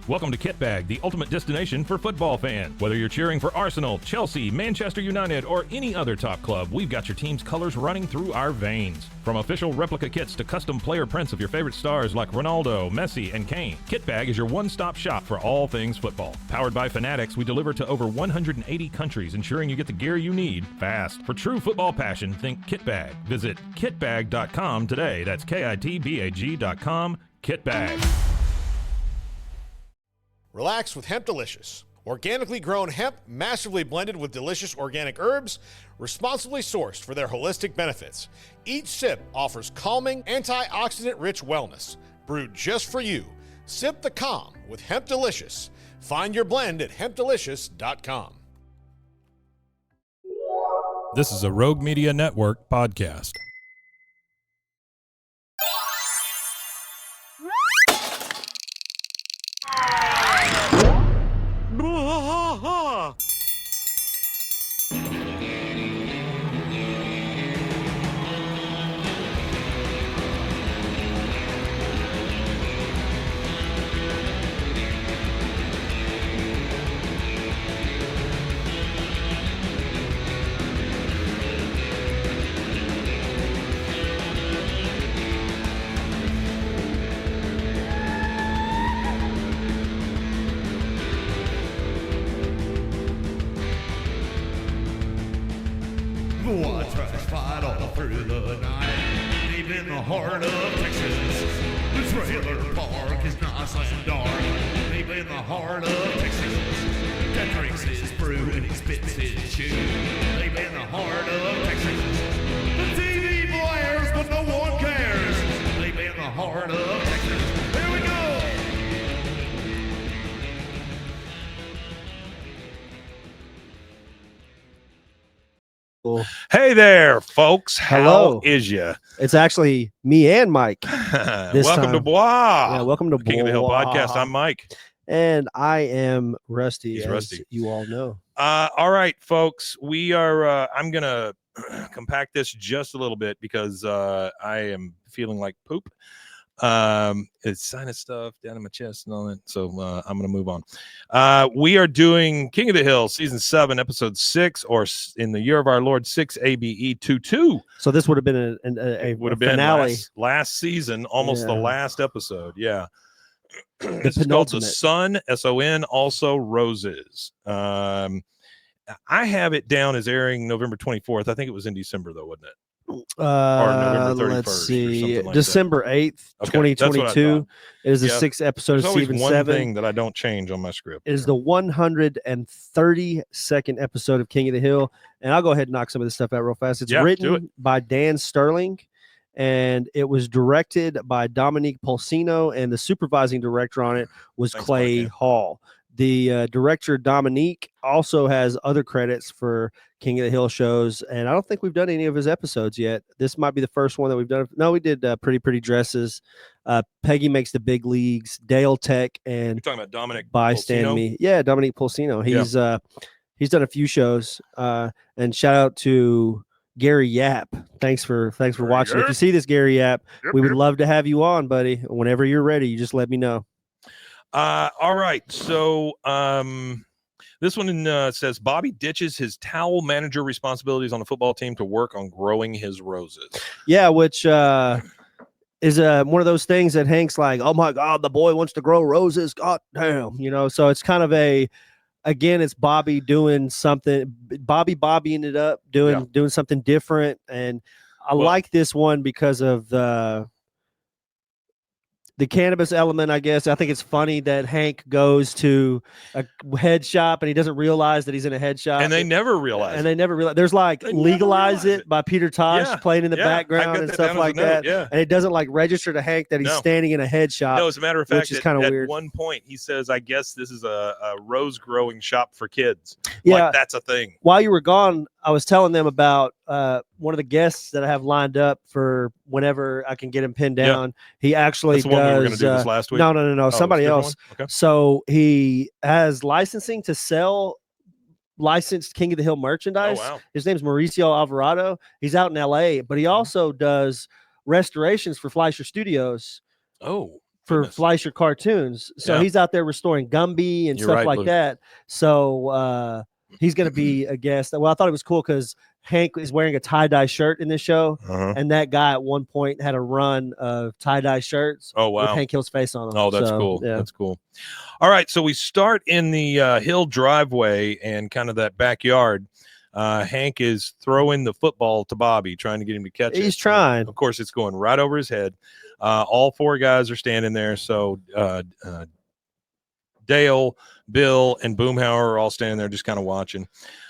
Welcome to Kitbag, the ultimate destination for football fans. Whether you're cheering for Arsenal, Chelsea, Manchester United, or any other top club, we've got your team's colors running through our veins. From official replica kits to custom player prints of your favorite stars like Ronaldo, Messi, and Kane, Kitbag is your one-stop shop for all things football. Powered by Fanatics, we deliver to over 180 countries, ensuring you get the gear you need fast. For true football passion, think Kitbag. Visit kitbag.com today. That's kitbag.com. Kitbag. Relax with Hemp Delicious. Organically grown hemp, massively blended with delicious organic herbs, responsibly sourced for their holistic benefits. Each sip offers calming, antioxidant-rich wellness. Brewed just for you. Sip the calm with Hemp Delicious. Find your blend at hempdelicious.com. This is a Rogue Media Network podcast. Trash fight all through the night, deep in the heart of Texas. The trailer park is nice and dark, deep in the heart of Texas. That drinks his brew and he spits his chew, deep in the heart of Texas. The TV blares, but no one cares, deep in the heart of Texas. Here we go. Hey there, folks. Hello. How is ya? It's actually me and Mike. Welcome to Bois. Yeah, welcome to King of the Hill Bois. podcast. I'm Mike. And I am Rusty. He's as Rusty. You all know. All right, folks. We are. I'm gonna compact this just a little bit because I am feeling like poop. It's sinus stuff down in my chest and all that. So I'm gonna move on. We are doing King of the Hill season 7, episode 6, or in the year of our Lord 6 ABE 22. So this would have been a finale. Last season, almost the Yeah. last episode. Yeah. The This is called The penultimate. Sun, SON, also Roses. I have it down as airing November 24th. I think it was in December, though, wasn't it? November 31st Let's or see. something like December 8th, Okay, that's what I 2022. thought. It is the Yeah. 6th episode There's of always season one 7. thing that I don't change on my script. It is the 132nd episode of King of the Hill. And I'll go ahead and knock some of this stuff out real fast. It's Yeah, do written it. by Dan Sterling, and it was directed by Dominique Polsino, and the supervising director on it was Thanks, Clay Mike. Hall. The director, Dominique, also has other credits for King of the Hill shows, and I don't think we've done any of his episodes yet. This might be the first one that we've done. No, we did Pretty Dresses, Peggy Makes the Big Leagues, Dale Tech, and You're talking about Dominic Bystand Polsino? Me. Yeah, Dominique Polsino. He's done a few shows. And shout out to Gary Yap. Thanks for watching. If you see this, Gary Yap, we would love to have you on, buddy. Whenever you're ready, you just let me know. All right. So this one says Bobby ditches his towel manager responsibilities on the football team to work on growing his roses. Yeah, which is one of those things that Hank's like, oh my God, the boy wants to grow roses. God damn, so it's kind of again, it's Bobby doing something, Bobbying it up, doing something different. And I like this one because of the cannabis element, I guess. I think it's funny that Hank goes to a head shop and he doesn't realize that he's in a head shop. And they never realize. There's like They never Legalize realize It by Peter Tosh Yeah, playing in the yeah, I've background got and that stuff down as a like note, that. yeah. And it doesn't like register to Hank that he's No. standing in a head shop. No, as a matter of fact, which is kind of at weird. one point he says, I guess this is a rose growing shop for kids. Yeah. Like, that's a thing. While you were gone, I was telling them about one of the guests that I have lined up for whenever I can get him pinned Yeah. down. He actually That's the one we were going to does. do this last week. No, Oh, somebody it's a different else. one? Okay. So he has licensing to sell licensed King of the Hill merchandise. Oh, wow. His name's Mauricio Alvarado. He's out in LA, but he also does restorations for Fleischer Studios Oh, for Goodness. Fleischer Cartoons. So Yeah. he's out there restoring Gumby and You're stuff right, like Luke. that. So he's going to be a guest. Well, I thought it was cool because Hank is wearing a tie-dye shirt in this show. Uh-huh. And that guy at one point had a run of tie-dye shirts Oh, with wow. Hank Hill's face on them. Oh, that's So, cool. Yeah. That's cool. All right. So we start in the Hill driveway and kind of that backyard. Hank is throwing the football to Bobby, trying to get him to catch it. He's trying. Of course, it's going right over his head. All four guys are standing there. So Dale, Bill, and Boomhauer are all standing there just kind of watching.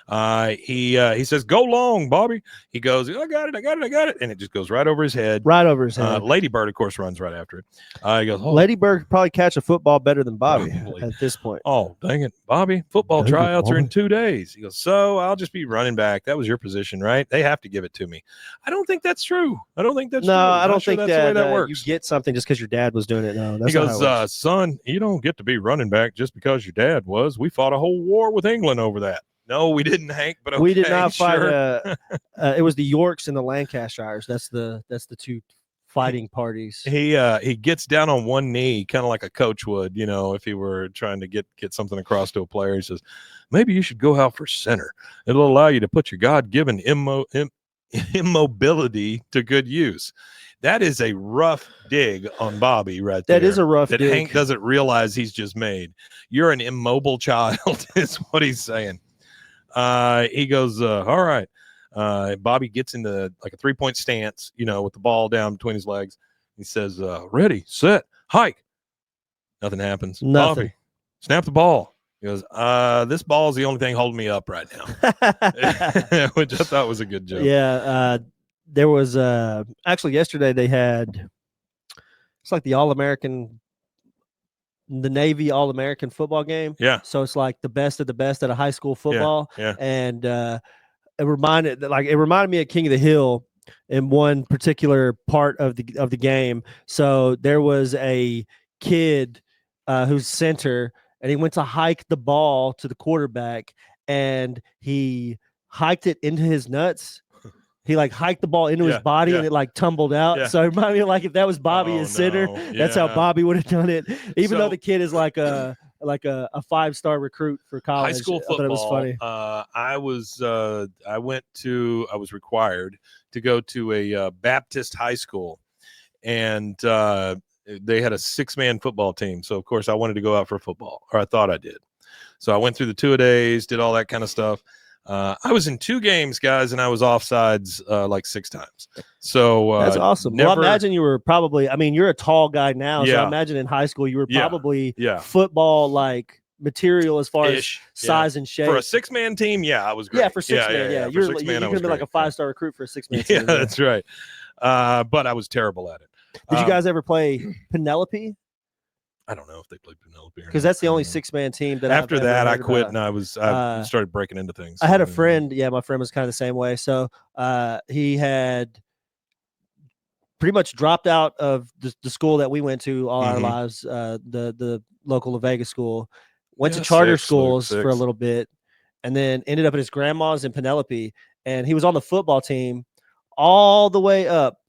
He says, "Go long, Bobby." He goes, "I got it," and it just goes right over his head. Right over his head. Lady Bird, of course, runs right after it. He goes, "Oh, Lady Bird could probably catch a football better than Bobby Probably. at this point. oh, dang it, Bobby! Football Dang it, tryouts are in Bobby. 2 days." He goes, "So I'll just be running back. That was your position, right? They have to give it to me." I don't think that's true. I don't think that's No, true. I Not don't sure think that's the way that, that you works. get something just because your dad was doing it. No, that's He not goes, how it works. "Son, you don't get to be running back just because your dad was. We fought a whole war with England over that." No, we didn't, Hank. But okay, We did not fight. sure. It was the Yorks and the Lancashires. That's the two fighting parties. He gets down on one knee, kind of like a coach would, you know, if he were trying to get something across to a player. He says, "Maybe you should go out for center. It'll allow you to put your God-given immobility to good use." That is a rough dig on Bobby right there. That is a rough that dig. Hank doesn't realize he's just made. You're an immobile child is what he's saying. He goes, "All right." Bobby gets into like a 3-point stance, you know, with the ball down between his legs. He says, "Ready, set, hike." Nothing happens. Nothing. Bobby, snap the ball. He goes, "This ball is the only thing holding me up right now," which I thought was a good joke. Yeah. There was actually yesterday they had it's like the Navy All-American football game. Yeah. So it's like the best of the best at a high school football. yeah. And it reminded me of King of the Hill in one particular part of the game. So there was a kid who's center, and he went to hike the ball to the quarterback, and he hiked it into his nuts. He like hiked the ball into his body and it like tumbled out. Yeah. So it reminded me of, like, if that was Bobby as center, that's how Bobby would have done it. Even though So- the kid is like a 5-star recruit for college. High school I thought football. it was funny. I was required to go to a Baptist high school, and they had a 6-man football team. So of course I wanted to go out for football, or I thought I did. So I went through the 2-a-days, did all that kind of stuff. I was in 2 games, guys, and I was offsides like 6 times. So That's awesome. Never, Well, I imagine you were probably, you're a tall guy now. So Yeah. I imagine in high school you were Yeah. probably Yeah. football like material as far Ish. as size and shape. For a 6-man team, I was great. Yeah, for 6-man. Yeah, For you're 6-man, you I could was be like a great. 5-star recruit for a 6-man Yeah, team. that's right. But I was terrible at it. Did you guys ever play Penelope? I don't know if they played Penelope Because that's the only 6-man team that After I've ever that, I heard quit about. and I started breaking into things. I had a friend. Yeah, my friend was kind of the same way. So he had pretty much dropped out of the school that we went to all our Mhm. lives, the local La Vega school, went Yeah, to charter 6, Luke, schools for a 6. little bit, and then ended up at his grandma's in Penelope. And he was on the football team all the way up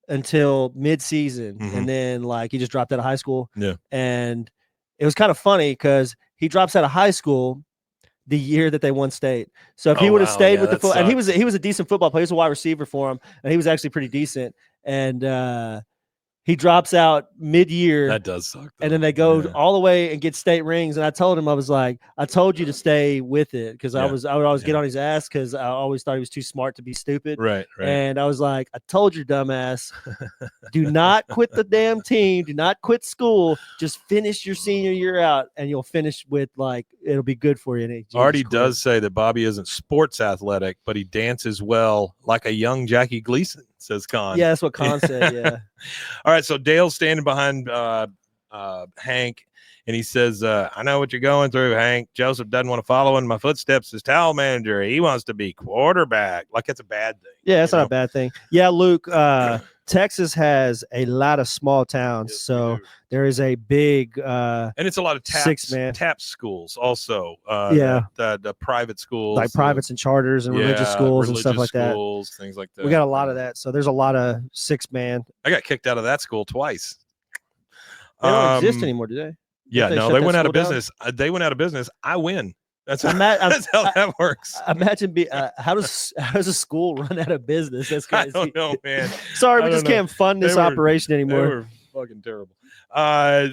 until mid-season. Mhm. And then like he just dropped out of high school. Yeah. And it was kind of funny because he drops out of high school the year that they won state. So if he Oh, would have wow. stayed Yeah, with the that foot, and he sucks. was a decent football player. He was a wide receiver for him, and he was actually pretty decent. And he drops out mid-year. That does suck. And then they go Yeah. all the way and get state rings. And I told him, I was like, I told you to stay with it, because I Yeah. would always get Yeah. on his ass because I always thought he was too smart to be stupid. Right. And I was like, I told you, dumbass, do not quit the damn team. Do not quit school. Just finish your senior year out, and you'll finish with like it'll be good for you. And he just Artie quit. does say that Bobby isn't sports athletic, but he dances well like a young Jackie Gleason, says Con. Yeah, that's what Con said. Yeah. All right. So Dale's standing behind Hank, and he says, "I know what you're going through, Hank. Joseph doesn't want to follow in my footsteps as towel manager. He wants to be quarterback." Like it's a bad thing. Yeah, that's you not know? a bad thing. Yeah, Luke, Texas has a lot of small towns. Yes, we So do. there is a big And it's a lot of Six-man. tap schools also. Yeah. The private schools, like privates and charters and religious schools and stuff like that. schools, things like that. We got a lot of that. So there's a lot of 6-man. I got kicked out of that school twice. They don't exist Um, anymore, do they? Yeah, they no, shut they that went out of school down? business. They went out of business. I win. That's how, I'm- that's how that works. Imagine how does a school run out of business? That's I crazy. don't know, man. Sorry, I we don't just know. can't fund this They were- operation They anymore. were fucking terrible.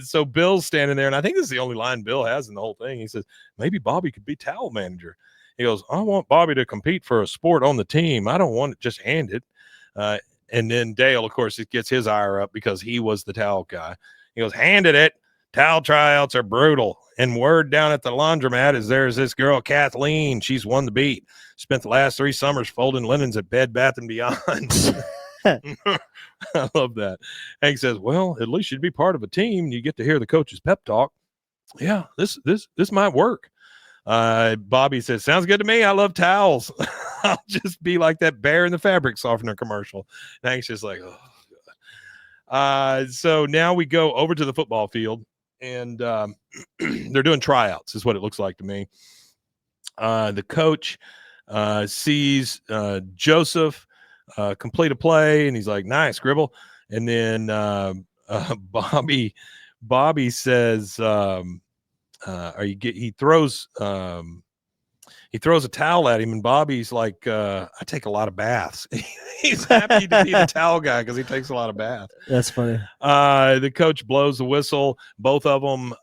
So Bill's standing there, and I think this is the only line Bill has in the whole thing. He says, maybe Bobby could be towel manager. He goes, I want Bobby to compete for a sport on the team. I don't want it just handed. And then Dale, of course, it gets his ire up because he was the towel guy. He goes, handed it. Towel tryouts are brutal. And word down at the laundromat is there's this girl, Kathleen. She's won the beat. Spent the last 3 summers folding linens at Bed Bath & Beyond. I love that. Hank says, well, at least you'd be part of a team. You get to hear the coach's pep talk. Yeah, this might work. Bobby says, sounds good to me. I love towels. I'll just be like that bear in the fabric softener commercial. And Hank's just like, oh, God. So now we go over to the football field, and they're doing tryouts, is what it looks like to me. The coach sees Joseph complete a play, and he's like, nice, Gribble. And then Bobby says, he throws a towel at him, and Bobby's like, I take a lot of baths. He's happy to be the towel guy because he takes a lot of baths. That's funny. The coach blows the whistle. Both of them,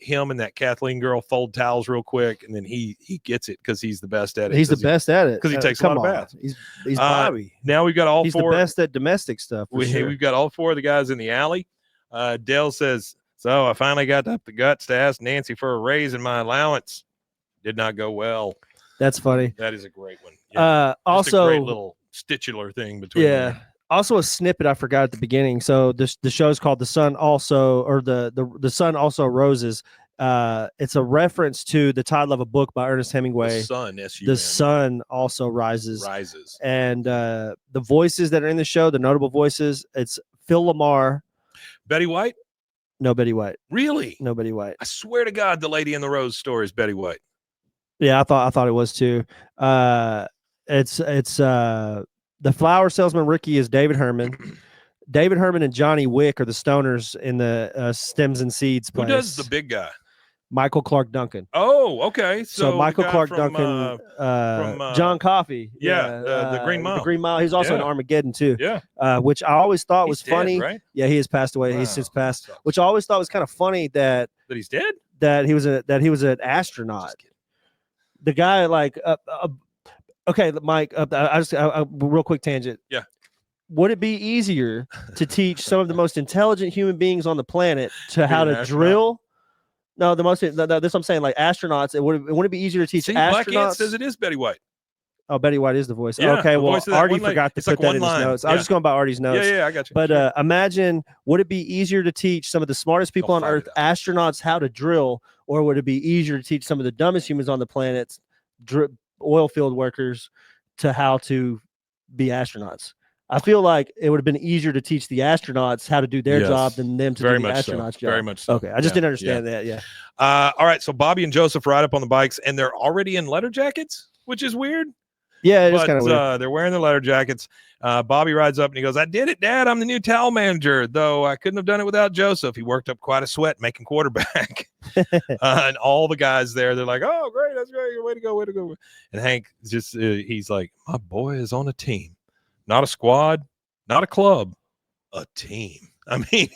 him and that Kathleen girl, fold towels real quick, and then he gets it because he's the best at it. He's the best at it 'cause he takes a lot of come on. baths. He's Bobby. Now we've got all He's four. the best at domestic stuff. for sure. We've got all 4 of the guys in the alley. Dale says, so I finally got up the guts to ask Nancy for a raise in my allowance. Did not go well. That's funny. That is a great one. Just Also, a great little titular thing between yeah. them. Also, a snippet I forgot at the beginning. So the show's called The Sun Also, or the Sun Also Roses. It's a reference to the title of a book by Ernest Hemingway. The sun, S-U-N, The Sun Also Rises. rises. And the voices that are in the show, the notable voices, it's Phil Lamar. Betty White? No, Betty White. Really? No, Betty White. I swear to God, the Lady in the Rose story is Betty White. Yeah, I thought it was too. It's the flower salesman Ricky is David Herman. David Herman and Johnny Wick are the stoners in the Stems and Seeds place. Who does the big guy? Michael Clark Duncan. Oh, okay. So the Michael guy Clark from, Duncan, John Coffey. the Green Mile. The Green Mile. He's also in Yeah. Armageddon too. Yeah. Which I always thought was He's dead, funny. right? Yeah, he has passed away. He's Wow, since passed. sucks. Which I always thought was kind of funny that That he's dead? he was an astronaut. Just kidding. The guy like okay, Mike, real quick tangent. Yeah. Would it be easier to teach some of the most intelligent human beings on the planet to how an to astronaut? drill? No, that's what I'm saying. Like astronauts, it would be easier to teach See, Black Ant astronauts. says it is Betty White. Oh, Betty White is the voice. Yeah, Okay, the well, voice of that Artie one lady. forgot to It's put like that one in his line. notes. I Yeah. was just going by Artie's notes. Yeah, I got you. But imagine, would it be easier to teach some of the smartest people They'll on fight Earth, it out. astronauts, how to drill, or would it be easier to teach some of the dumbest humans on the planet, oil field workers, to how to be astronauts? I feel like it would have been easier to teach the astronauts how to do their Yes. job than them to Very do the much so. astronauts' job. Very much so. Okay, I just Yeah, didn't understand that. Yeah. All right, so Bobby and Joseph ride up on the bikes, and they're already in leather jackets, which is weird. Yeah, it is But kind of weird. they're wearing their leather jackets. Bobby rides up and he goes, I did it, Dad. I'm the new towel manager, though I couldn't have done it without Joseph. He worked up quite a sweat making quarterback. And all the guys there, they're like, oh, great. That's great. Way to go. Way to go. And Hank just, he's like, my boy is on a team, not a squad, not a club, a team. I mean,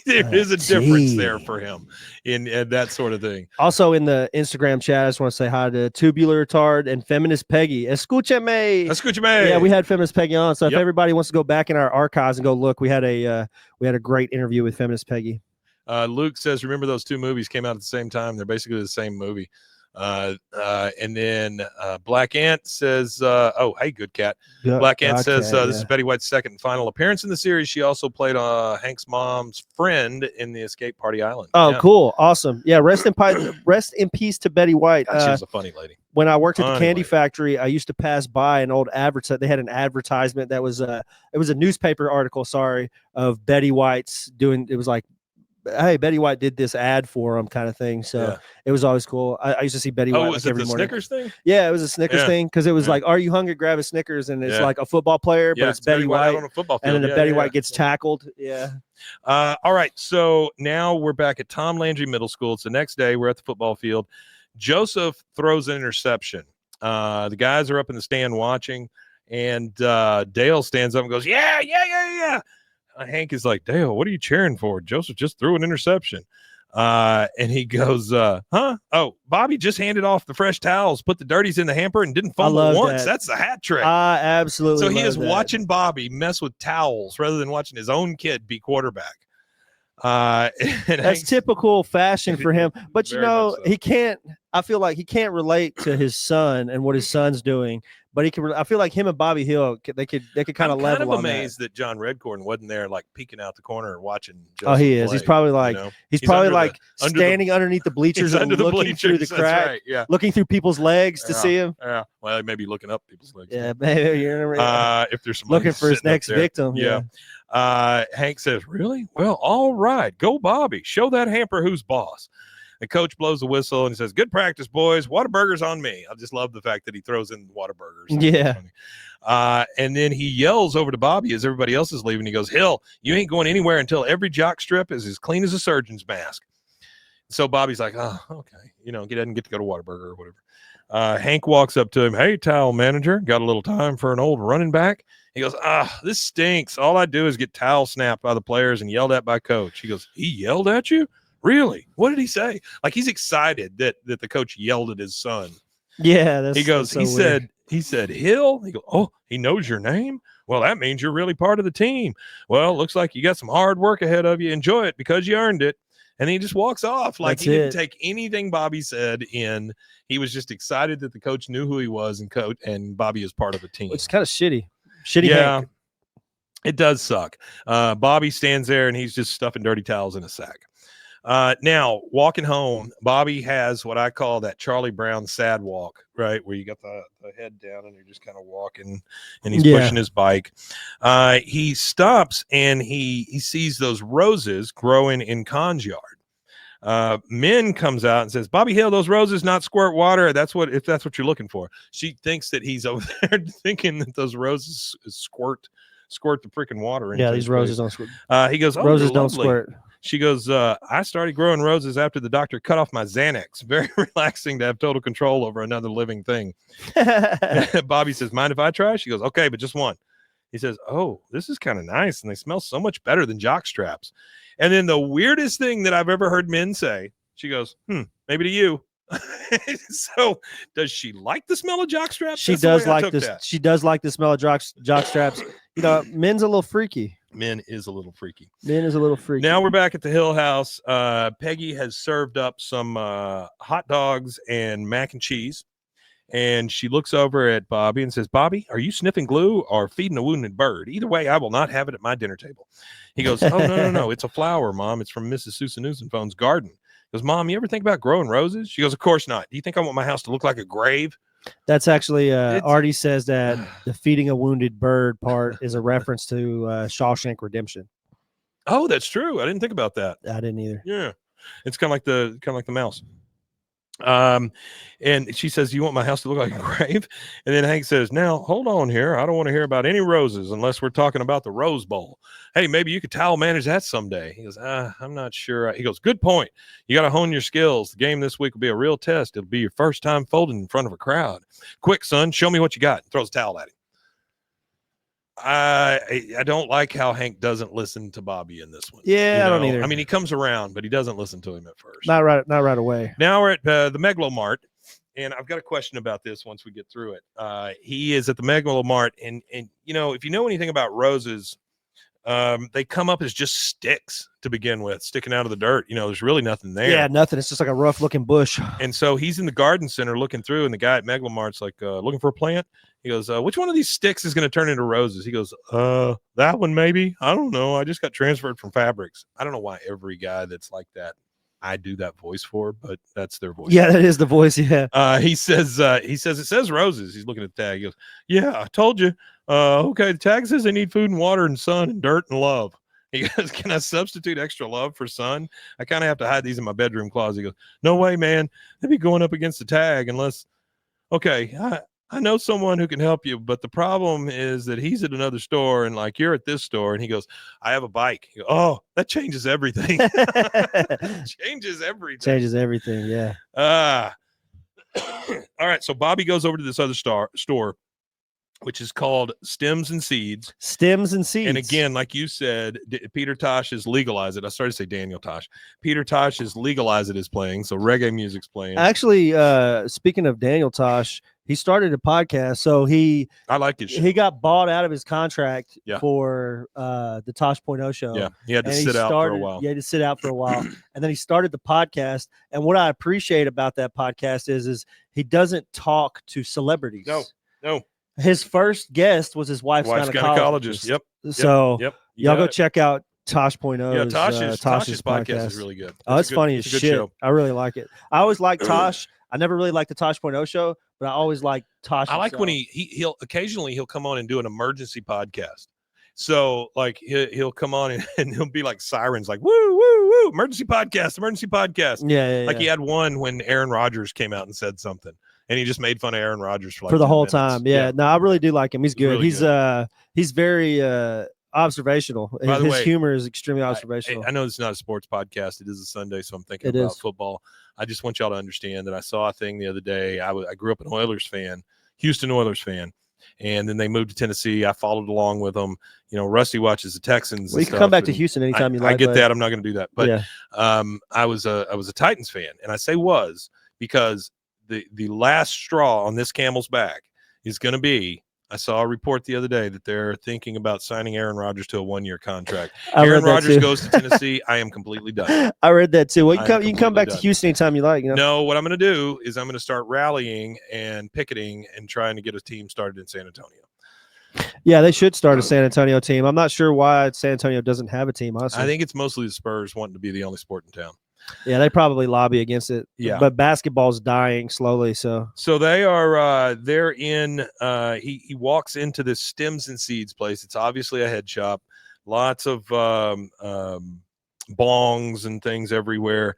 there is a difference there for him in that sort of thing. Also in the Instagram chat, I just want to say hi to Tubular Tard and Feminist Peggy. Escúchame. Escúchame. Yeah, we had Feminist Peggy on. So if Yep. everybody wants to go back in our archives and go look, we had a great interview with Feminist Peggy. Luke says, remember those 2 movies came out at the same time? They're basically the same movie. And then Black Ant says, oh, hey, good cat. Black Ant says, this is Betty White's second and final appearance in the series. She also played Hank's mom's friend in the Escape Party Island. Oh, Yeah. cool. Awesome. Yeah, rest in peace to Betty White. God, she was a funny lady. When I worked at the Funny candy lady. factory, I used to pass by an old advertisement. They had an advertisement that was it was a newspaper article, sorry, of Betty White's doing. It was like hey, Betty White did this ad for him kind of thing. So Yeah. it was always cool. I used to see Betty White Oh, like was it every the morning. Snickers thing? Yeah, it was a Snickers Yeah. thing because it was Yeah. like, "Are you hungry? Grab a Snickers," and it's Yeah. like a football player, but Yeah, it's Betty out White, on a football field. and then the Yeah, Betty yeah, White yeah. gets tackled. Yeah. All right, so now we're back at Tom Landry Middle School. It's the next day. We're at the football field. Joseph throws an interception. The guys are up in the stand watching, and Dale stands up and goes, "Yeah, yeah, yeah, yeah." Hank is like, "Dale, what are you cheering for? Joseph just threw an interception." And he goes, "Huh? Oh, Bobby just handed off the fresh towels, put the dirties in the hamper, and didn't fumble love once. that. That's a hat trick." I absolutely. So he love is that. watching Bobby mess with towels rather than watching his own kid be quarterback. And That's Hank's- typical fashion for him. But you Very much know, so. he can't. I feel like he can't relate to his son and what his son's doing. But he can. I feel like him and Bobby Hill, they could kind I'm of level kind of on that. amazed that John Redcorn wasn't there, like peeking out the corner and watching. Oh, he Joseph is. He's play, probably you like know? he's He's probably under the- like under the- standing underneath the bleachers He's and under the looking through the bleachers, that's crack, right, yeah. looking through people's legs to Yeah. see him. Yeah, well, he may be looking up people's legs. Yeah, maybe you're If there's somebody looking for his sitting up next there. victim. Yeah. Yeah. Hank says, "Really? Well, all right. Go, Bobby. Show that hamper who's boss." The coach blows the whistle and he says, "Good practice, boys. Whataburgers on me." I just love the fact that he throws in Whataburgers. Yeah. And then he yells over to Bobby as everybody else is leaving. He goes, "Hill, you ain't going anywhere until every jock strip is as clean as a surgeon's mask." So Bobby's like, "Oh, okay." You know, he doesn't get to go to Whataburger or whatever. Hank walks up to him. "Hey, towel manager, got a little time for an old running back?" He goes, "This stinks. All I do is get towel snapped by the players and yelled at by coach." He goes, "He yelled at you? Really? What did he say?" Like he's excited that the coach yelled at his son. Yeah. That's, He goes, that's so weird. he said, "Hill." He goes, "Oh, he knows your name? Well, that means you're really part of the team. Well, looks like you got some hard work ahead of you. Enjoy it because you earned it." And he just walks off like That's he didn't it. take anything Bobby said in. He was just excited that the coach knew who he was and Bobby is part of the team. It's kind of shitty. Shitty. Yeah, Hank. it does suck. Bobby stands there and he's just stuffing dirty towels in a sack. Now, walking home, Bobby has what I call that Charlie Brown sad walk, right? Where you got the head down and you're just kind of walking and he's Yeah. pushing his bike. He stops and he sees those roses growing in Con's yard. Min comes out and says, "Bobby Hill, those roses not squirt water. If that's what you're looking for." She thinks that he's over there thinking that those roses squirt the freaking water into Yeah, his these roses face. don't squirt. He goes, "Oh, Roses they're don't lovely." squirt. She goes, "I started growing roses after the doctor cut off my Xanax. Very relaxing to have total control over another living thing." Bobby says, "Mind if I try?" She goes, "Okay, but just one." He says, "Oh, this is kind of nice. And they smell so much better than jock straps." And then the weirdest thing that I've ever heard men say, she goes, "Maybe to you." So does she like the smell of jock straps? She That's the does way I like took this. that. She does like the smell of jock straps. You know, men's a little freaky. Men is a little freaky. Men is a little freaky. Now we're back at the Hill House. Peggy has served up some hot dogs and mac and cheese. And she looks over at Bobby and says, "Bobby, are you sniffing glue or feeding a wounded bird? Either way, I will not have it at my dinner table." He goes, "Oh, no. It's a flower, Mom. It's from Mrs. Susan Newsonphone's garden." He goes, "Mom, you ever think about growing roses?" She goes, "Of course not. Do you think I want my house to look like a grave?" That's actually It's- Artie says that the feeding a wounded bird part is a reference to Shawshank Redemption. Oh, that's true. I didn't think about that. I didn't either. Yeah, it's kind of like the mouse. And she says, "You want my house to look like a grave?" And then Hank says, "Now hold on here. I don't want to hear about any roses unless we're talking about the Rose Bowl. Hey, maybe you could towel manage that someday." He goes, "I'm not sure." He goes, "Good point. You got to hone your skills. The game this week will be a real test. It'll be your first time folding in front of a crowd. Quick, son, show me what you got." Throws a towel at him. I don't like how Hank doesn't listen to Bobby in this one. Yeah, I don't either. I mean, he comes around, but he doesn't listen to him at first. Not right away. Now we're at the Megalomart, and I've got a question about this once we get through it. He is at the Megalomart, and you know, if you know anything about roses, they come up as just sticks to begin with, sticking out of the dirt. You know, there's really nothing there. Yeah, nothing. It's just like a rough looking bush. And so he's in the garden center looking through, and the guy at Megalomart's like, looking for a plant. He goes, "Which one of these sticks is going to turn into roses?" He goes, "That one maybe. I don't know. I just got transferred from fabrics." I don't know why every guy that's like that I do that voice for, but that's their voice. Yeah, that is the voice. Yeah. He says it says roses. He's looking at the tag. He goes, "Yeah, I told you. Okay, the tag says they need food and water and sun and dirt and love." He goes, "Can I substitute extra love for sun? I kind of have to hide these in my bedroom closet." He goes, "No way, man. They'd be going up against the tag unless." Okay, I know someone who can help you, but the problem is that he's at another store and like you're at this store, and he goes, "I have a bike." You go, "Oh, that changes everything." Changes everything. Changes everything. Yeah. All right. So Bobby goes over to this other store, which is called Stems and Seeds. Stems and Seeds. And again, like you said, Peter Tosh has legalized it. I started to say Daniel Tosh. Peter Tosh has legalized it as playing. So reggae music's playing. Actually, speaking of Daniel Tosh, he started a podcast. So I like his show. he got bought out of his contract Yeah. for the Tosh.0 show. Yeah. He had to And sit out for a while. He had to sit out for a while. And then he started the podcast. And what I appreciate about that podcast is he doesn't talk to celebrities. No. His first guest was his wife's gynecologist. Yep. So Yep. y'all go check out Tosh.0. Yeah, Tosh's podcast is really good. Oh, it's funny as it's a good shit. show. I really like it. I always liked Tosh. I never really liked the Tosh.0 show, but I always liked Tosh. I like when himself. he'll occasionally come on and do an emergency podcast. So like he'll come on and he'll be like sirens, like woo woo woo, emergency podcast. Yeah. Like he had one when Aaron Rodgers came out and said something, and he just made fun of Aaron Rodgers for like for the 10 whole minutes. time. Yeah. No, I really do like him. He's good. really He's very observational. By the His way, humor is extremely observational. I know it's not a sports podcast. It is a Sunday, so I'm thinking It about is. football. I just want y'all to understand that I saw a thing the other day. I grew up an Oilers fan, Houston Oilers fan, and then they moved to Tennessee. I followed along with them. You know, Rusty watches the Texans. Well, and you can come stuff, back to and Houston anytime you like. I get bud. that. I'm not going to do that, but yeah. I was a Titans fan, and I say was because the last straw on this camel's back is going to be. I saw a report the other day that they're thinking about signing Aaron Rodgers to a 1-year contract. I Aaron read that Rodgers too. goes to Tennessee. I am completely done. I read that too. Well, you I can am come completely back to done. Houston anytime you like. You know? No, what I'm going to do is I'm going to start rallying and picketing and trying to get a team started in San Antonio. Yeah, they should start a San Antonio team. I'm not sure why San Antonio doesn't have a team. Honestly, I think it's mostly the Spurs wanting to be the only sport in town. yeah, they probably lobby against it. Yeah. but basketball's dying slowly. So So they are they're in he walks into this Stems and Seeds place. It's obviously a head shop. Lots of bongs and things everywhere.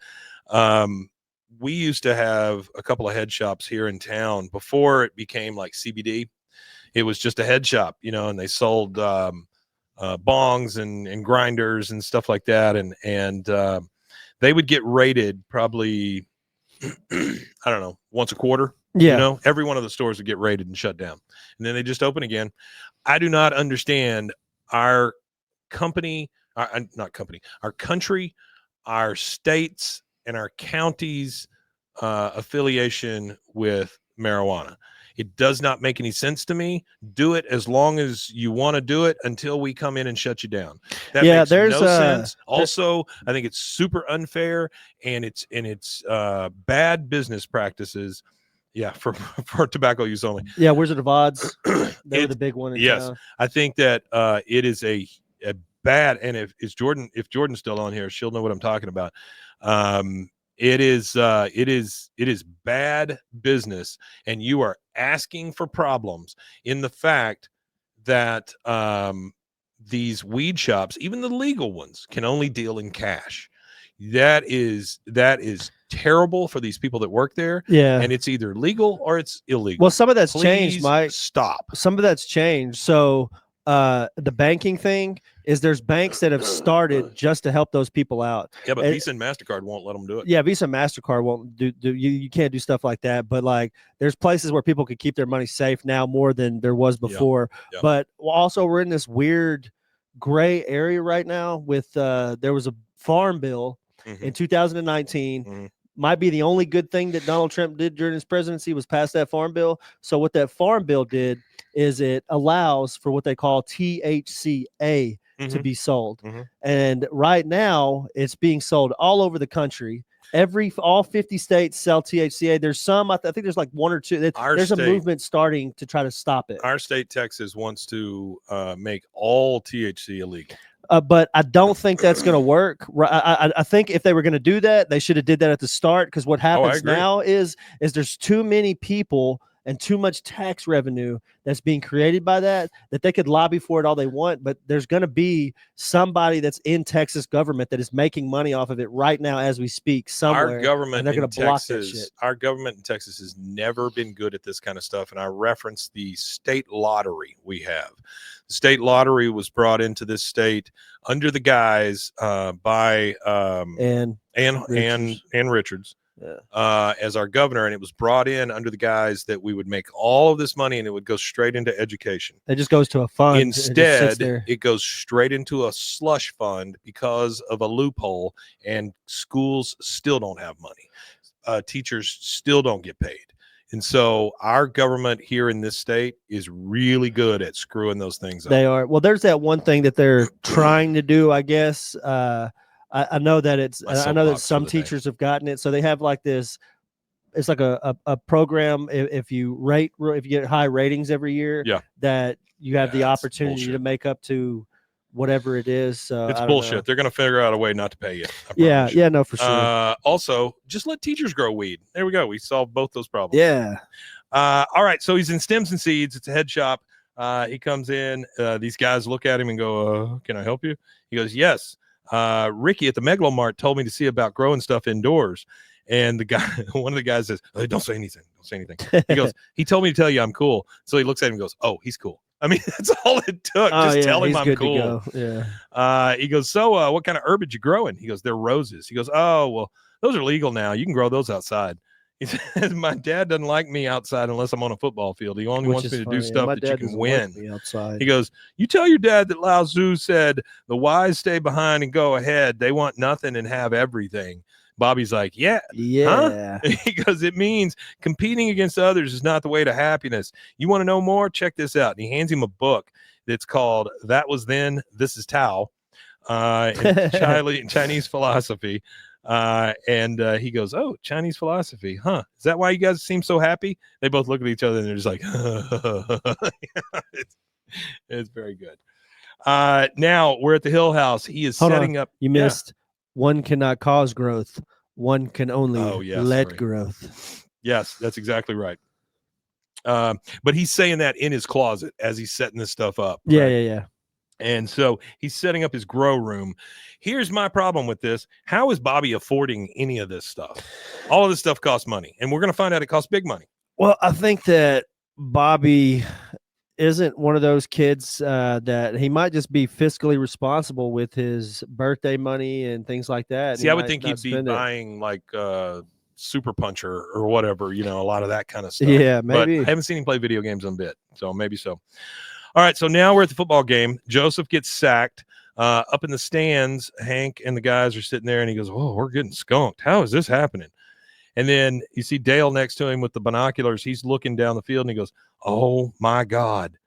We used to have a couple of head shops here in town before it became like CBD. It was just a head shop, you know, and they sold bongs and grinders and stuff like that. And they would get raided probably, I don't know, once a quarter. yeah, You know, every one of the stores would get raided and shut down. And then they just open again. I do not understand our company, not company, our country, our states, and our counties' affiliation with marijuana. It does not make any sense to me. Do it as long as you want to do it until we come in and shut you down. That Yeah, makes there's, no sense. Also, I think it's super unfair and it's bad business practices. Yeah, for tobacco use only. yeah. Wizard of Odds, they were It- the big one. In yes. town. I think that it is a bad, and if Jordan's still on here, she'll know what I'm talking about. It is bad business, and you are asking for problems in the fact that these weed shops, even the legal ones, can only deal in cash. That is terrible for these people that work there, Yeah. and it's either legal or it's illegal. Well, some of that's changed, Please Mike. stop. Some of that's changed. So the banking thing is there's banks that have started just to help those people out. Yeah, but It- Visa and MasterCard won't let them do it. Yeah, Visa and MasterCard won't do you can't do stuff like that. But like there's places where people can keep their money safe now more than there was before. yeah. But also we're in this weird gray area right now with there was a farm bill Mhm. in 2019. Mhm. Might be the only good thing that Donald Trump did during his presidency was pass that farm bill. So what that farm bill did is it allows for what they call THCA to Mhm. be sold. Mhm. And right now it's being sold all over the country. All 50 states sell THCA. There's some, I think there's like one or two. Our There's a state- movement starting to try to stop it. Our state, Texas, wants to make all THC illegal. But I don't think that's going to work. I think if they were going to do that, they should have did that at the start. Because what happens agree. now is there's too many people and too much tax revenue that's being created by that they could lobby for it all they want, but there's going to be somebody that's in Texas government that is making money off of it right now as we speak somewhere. Our government and they're going in to block that Texas, shit. our government in Texas has never been good at this kind of stuff. And I reference the state lottery we have. The state lottery was brought into this state under the guise by And Richards. Yeah. As our governor, and it was brought in under the guise that we would make all of this money and it would go straight into education. It just goes to a fund. Instead, it goes straight into a slush fund because of a loophole, and schools still don't have money. Teachers still don't get paid. And so our government here in this state is really good at screwing those things up. They are. Well, there's that one thing that they're trying to do, I guess. I know that I know that some teachers have gotten it. So they have like this, it's like a program. If you get high ratings every year, that you have the opportunity to make up to whatever it is. So it's bullshit. They're going to figure out a way not to pay you. Yeah, no, for sure. Also, just let teachers grow weed. There we go. We solved both those problems. Yeah. All right. So he's in Stems and Seeds. It's a head shop. He comes in. These guys look at him and go, "Can I help you?" He goes, "Yes. Ricky at the Megalomart told me to see about growing stuff indoors." And the guy, one of the guys says, "Hey, don't say anything. Don't say anything." He goes, "He told me to tell you I'm cool." So he looks at him and goes, "Oh, he's cool." I mean, that's all it took. Just tell him I'm cool. Yeah. He goes, "So what kind of herbage you growing?" He goes, "They're roses." He goes, "Oh, well, those are legal now. You can grow those outside." He says, "My dad doesn't like me outside unless I'm on a football field. He only wants me to do stuff that you can win." He goes, "You tell your dad that Lao Tzu said the wise stay behind and go ahead. They want nothing and have everything." Bobby's like, "Yeah. Huh?" He goes, "It means competing against others is not the way to happiness. You want to know more? Check this out." And he hands him a book that's called That Was Then, This Is Tao, in Chinese philosophy. And he goes, "Oh, Chinese philosophy, huh? Is that why you guys seem so happy?" They both look at each other and they're just like, it's very good. Now we're at the Hill House. He is setting up. You missed. One cannot cause growth. One can only lead growth. Yes, that's exactly right. But he's saying that in his closet as he's setting this stuff up. Right? Yeah. And so he's setting up his grow room. Here's my problem with this. How is Bobby affording any of this stuff? All of this stuff costs money, and we're going to find out it costs big money. Well, I think that Bobby isn't one of those kids that he might just be fiscally responsible with his birthday money and things like that. See, I would think he'd be buying like Super Puncher or whatever, a lot of that kind of stuff. Yeah, maybe. But I haven't seen him play video games one bit, so maybe so. All right, so now we're at the football game. Joseph gets sacked. Up in the stands, Hank and the guys are sitting there, and he goes, "Oh, we're getting skunked. How is this happening?" And then you see Dale next to him with the binoculars. He's looking down the field, and he goes, "Oh, my God,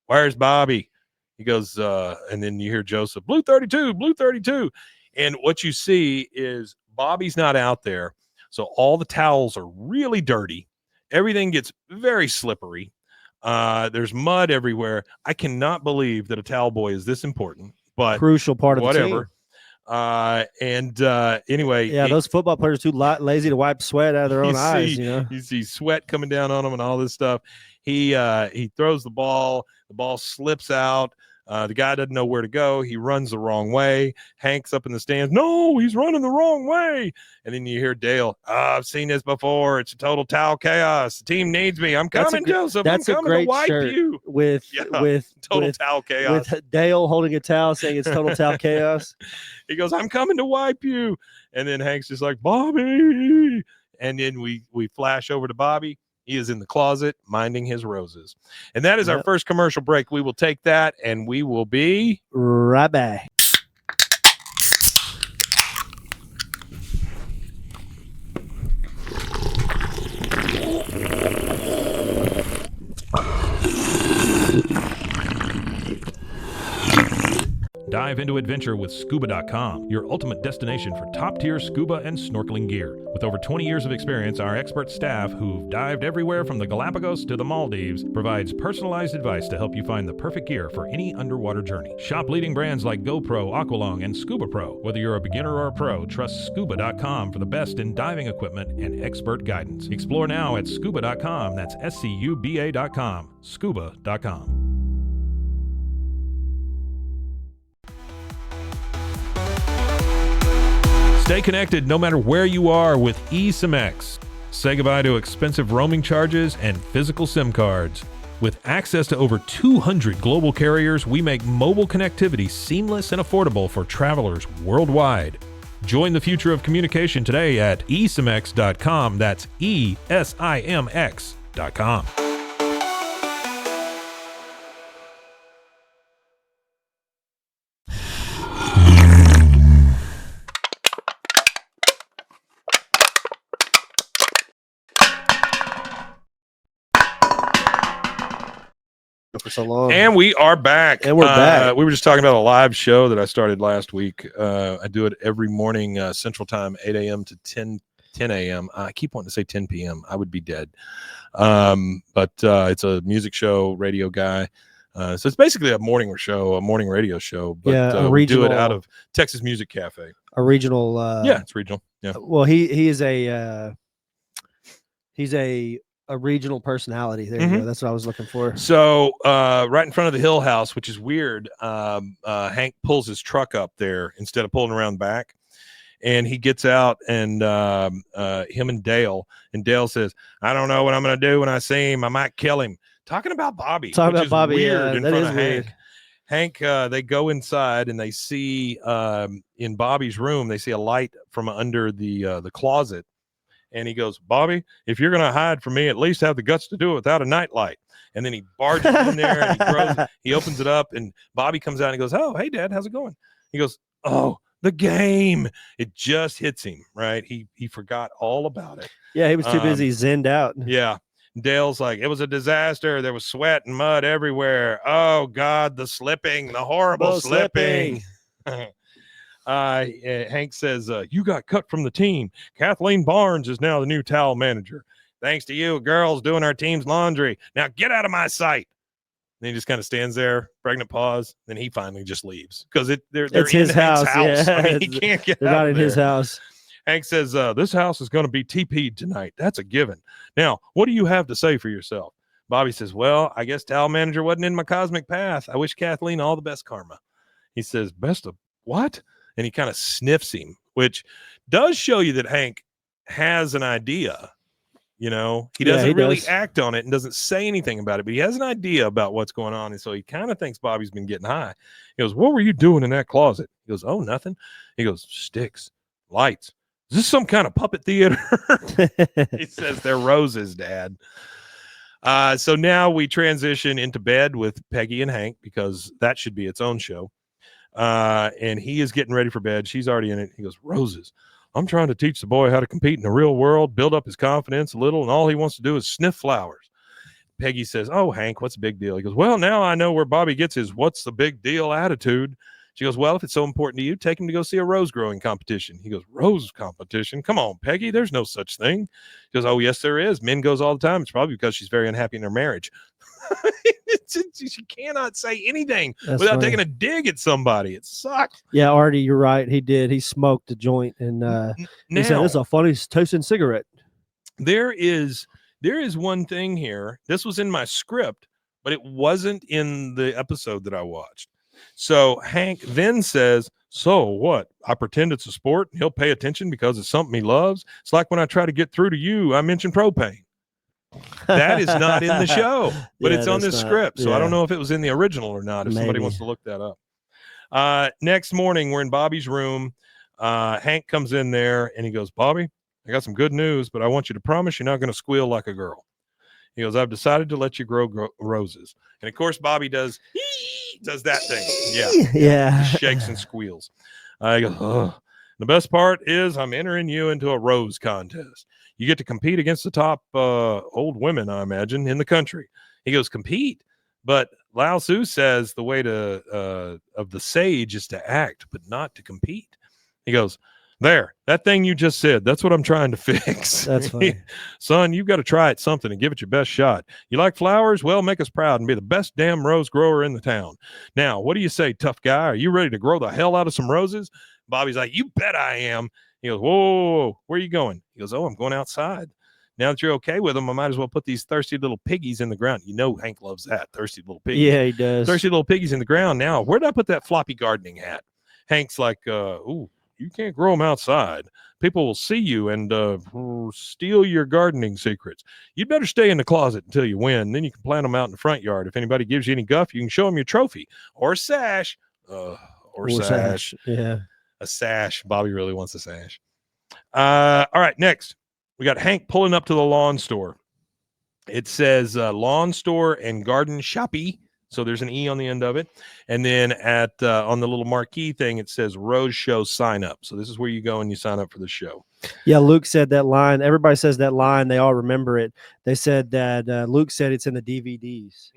where's Bobby?" He goes, and then you hear Joseph, "Blue 32, Blue 32." And what you see is Bobby's not out there, so all the towels are really dirty. Everything gets very slippery. There's mud everywhere. I cannot believe that a towel boy is this important, but crucial part of whatever. The team. Anyway, those football players too lazy to wipe sweat out of their own eyes. You see sweat coming down on them and all this stuff. He throws the ball slips out. The guy doesn't know where to go. He runs the wrong way. Hank's up in the stands. "No, he's running the wrong way." And then you hear Dale, "I've seen this before. It's a total towel chaos. The team needs me. I'm coming, Joseph. I'm coming to wipe you." With towel chaos. With Dale holding a towel saying it's total towel chaos. He goes, "I'm coming to wipe you." And then Hank's just like, "Bobby." And then we flash over to Bobby. He is in the closet minding his roses. And that is our first commercial break. We will take that, and we will be right back. Dive into adventure with Scuba.com, your ultimate destination for top-tier scuba and snorkeling gear. With over 20 years of experience, our expert staff, who've dived everywhere from the Galapagos to the Maldives, provides personalized advice to help you find the perfect gear for any underwater journey. Shop leading brands like GoPro, Aqualung, and Scuba Pro. Whether you're a beginner or a pro, trust Scuba.com for the best in diving equipment and expert guidance. Explore now at Scuba.com. That's SCUBA.com. Scuba.com. Stay connected no matter where you are with eSIM-X. Say goodbye to expensive roaming charges and physical SIM cards. With access to over 200 global carriers, we make mobile connectivity seamless and affordable for travelers worldwide. Join the future of communication today at eSIMX.com. That's ESIMX.com. For so long. And we are back. And we're back. We were just talking about a live show that I started last week. I do it every morning, Central Time, 8 a.m. to 10 a.m. I keep wanting to say 10 p.m. I would be dead. But it's a music show, radio guy. So it's basically a morning show, a morning radio show. But Yeah, we do it out of Texas Music Cafe. A regional. Yeah, it's regional. Yeah. Well, he is a he's a regional personality. There you go. That's what I was looking for. So right in front of the Hill House, which is weird, Hank pulls his truck up there instead of pulling around back. And he gets out and him and Dale says, I don't know what I'm going to do when I see him. I might kill him. Talking about Bobby. Talking about Bobby. Weird in that front is of weird. Hank, they go inside and they see in Bobby's room, they see a light from under the closet. And he goes, Bobby, if you're going to hide from me, at least have the guts to do it without a nightlight. And then he barges in there and he opens it up and Bobby comes out and he goes, oh, hey, Dad, how's it going? He goes, oh, the game. It just hits him, right? He forgot all about it. Yeah, he was too busy zenned out. Yeah. Dale's like, it was a disaster. There was sweat and mud everywhere. Oh, God, the slipping, the horrible slipping. Hank says, you got cut from the team. Kathleen Barnes is now the new towel manager. Thanks to you, girls, doing our team's laundry. Now get out of my sight. And he just kind of stands there, pregnant pause. Then he finally just leaves because they're in his Hank's house. Yeah, I mean, he can't get they're out not of in there. his house. Hank says, this house is going to be TP'd tonight. That's a given. Now, what do you have to say for yourself? Bobby says, well, I guess towel manager wasn't in my cosmic path. I wish Kathleen all the best karma. He says, best of what? And he kind of sniffs him, which does show you that Hank has an idea. You know, he doesn't really act on it and doesn't say anything about it, but he has an idea about what's going on. And so he kind of thinks Bobby's been getting high. He goes, what were you doing in that closet? He goes, oh, nothing. He goes, sticks, lights. Is this some kind of puppet theater? He says they're roses, Dad. So now we transition into bed with Peggy and Hank because that should be its own show. And he is getting ready for bed. She's already in it. He goes, roses. I'm trying to teach the boy how to compete in the real world, build up his confidence a little, and all he wants to do is sniff flowers. Peggy says, oh, Hank, what's the big deal? He goes, well, now I know where Bobby gets his what's the big deal attitude. She goes, well, if it's so important to you, take him to go see a rose growing competition. He goes, rose competition? Come on, Peggy, there's no such thing. She goes, oh, yes, there is. Men goes all the time. It's probably because she's very unhappy in her marriage. She cannot say anything without taking a dig at somebody. It sucks. Yeah, Artie, you're right. He did. He smoked a joint and he said, this is a funny toasting cigarette. There is one thing here. This was in my script, but it wasn't in the episode that I watched. So Hank then says, so what? I pretend it's a sport and he'll pay attention because it's something he loves. It's like when I try to get through to you, I mention propane. That is not in the show, but it's on this script. So I don't know if it was in the original or not, if somebody wants to look that up. Next morning, we're in Bobby's room. Hank comes in there and he goes, Bobby, I got some good news, but I want you to promise you're not going to squeal like a girl. He goes, I've decided to let you grow roses. And of course, Bobby does that thing. Yeah. He shakes and squeals. I go, ugh. The best part is I'm entering you into a rose contest. You get to compete against the top old women, I imagine, in the country. He goes, compete? But Lao Tzu says the way to of the sage is to act, but not to compete. He goes, there, that thing you just said, that's what I'm trying to fix. That's funny. Son, you've got to try at something and give it your best shot. You like flowers? Well, make us proud and be the best damn rose grower in the town. Now, what do you say, tough guy? Are you ready to grow the hell out of some roses? Bobby's like, you bet I am. He goes, whoa, where are you going? He goes, oh, I'm going outside. Now that you're okay with them, I might as well put these thirsty little piggies in the ground. You know Hank loves that, thirsty little piggies. Yeah, he does. Thirsty little piggies in the ground. Now, where did I put that floppy gardening hat? Hank's like, ooh, you can't grow them outside. People will see you and steal your gardening secrets. You'd better stay in the closet until you win. Then you can plant them out in the front yard. If anybody gives you any guff, you can show them your trophy or sash. Or sash. Yeah. A sash. Bobby really wants a sash. All right, next. We got Hank pulling up to the lawn store. It says lawn store and garden shoppy. So there's an E on the end of it. And then at on the little marquee thing, it says Rose Show sign up. So this is where you go and you sign up for the show. Yeah, Luke said that line. Everybody says that line. They all remember it. They said that Luke said it's in the DVDs.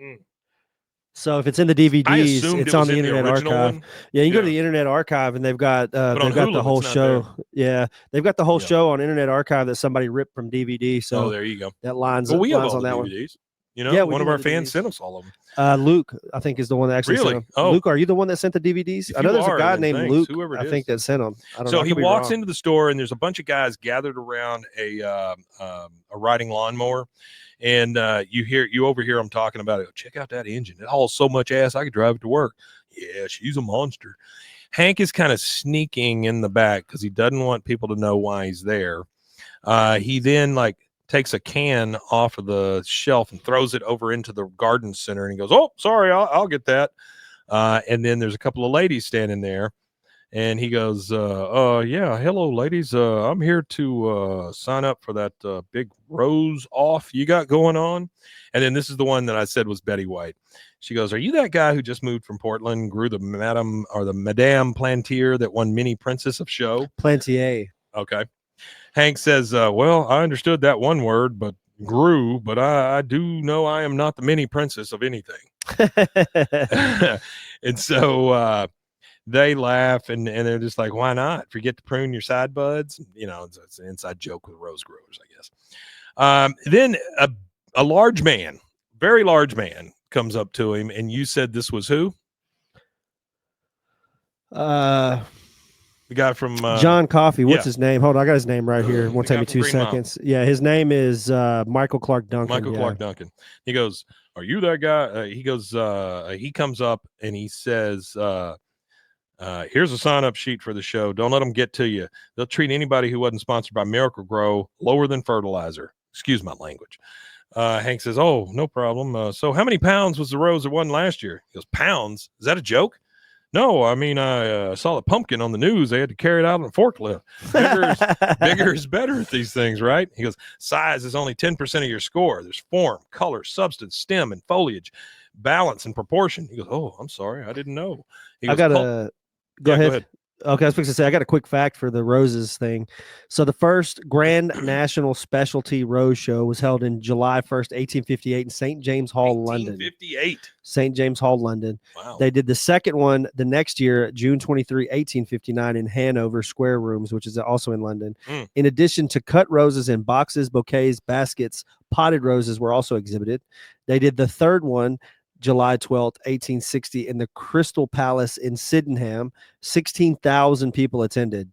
So if it's in the DVDs, it's on the Internet Archive. Yeah, you can go to the Internet Archive and they've got Hulu, the whole show. there. Yeah, they've got the whole show on Internet Archive that somebody ripped from DVD. So there you go. that line's, Well, we have line's all on the that DVDs. one. You know, Yeah, we one of do our have the fans DVDs. sent us all of them. Luke, I think, is the one that actually Really? sent them. Oh. Luke, are you the one that sent the DVDs? If I know you there's are, a guy then named thanks, Luke, whoever it I think, is. that sent them. I don't know. So I he could be walks wrong. into the store and there's a bunch of guys gathered around a riding lawnmower, and you overhear them talking about it. Check out that engine; it hauls so much ass I could drive it to work. Yeah, she's a monster. Hank is kind of sneaking in the back because he doesn't want people to know why he's there. He then takes a can off of the shelf and throws it over into the garden center, and he goes, "Oh, sorry, I'll get that." And then there's a couple of ladies standing there. And he goes, yeah, hello, ladies. I'm here to sign up for that big rose off you got going on. And then this is the one that I said was Betty White. She goes, are you that guy who just moved from Portland, grew the Madame Plantier that won Mini Princess of Show? Plantier. Okay. Hank says, well, I understood that one word, but grew, but I do know I am not the Mini Princess of anything. And so they laugh and they're just like, why not? Forget to prune your side buds. You know, it's an inside joke with rose growers, I guess. Then a large man, very large man, comes up to him, and you said this was who? The guy from John Coffey. What's yeah. his name? Hold on, I got his name right here. It won't The take guy me from 2 Green Mile. seconds. Yeah, his name is Michael Clark Duncan. Michael Clark Duncan. He goes, are you that guy? He goes, he comes up and he says, here's a sign-up sheet for the show. Don't let them get to you. They'll treat anybody who wasn't sponsored by Miracle Grow lower than fertilizer. Excuse my language. Hank says, oh, no problem. So how many pounds was the rose that won last year? He goes, pounds? Is that a joke? No, I mean, I saw a pumpkin on the news. They had to carry it out on a forklift. Bigger is better at these things, right? He goes, size is only 10% of your score. There's form, color, substance, stem, and foliage, balance, and proportion. He goes, oh, I'm sorry. I didn't know. He goes, I got a go ahead. Okay, I was supposed to say I got a quick fact for the roses thing. So the first Grand National Specialty Rose Show was held in July 1st, 1858 in St. James Hall, London. 1858. St. James Hall, London. Wow. They did the second one the next year, June 23, 1859 in Hanover Square Rooms, which is also in London. In addition to cut roses in boxes, bouquets, baskets, potted roses were also exhibited. They did the third one July 12th, 1860 in the Crystal Palace in Sydenham. 16,000 people attended.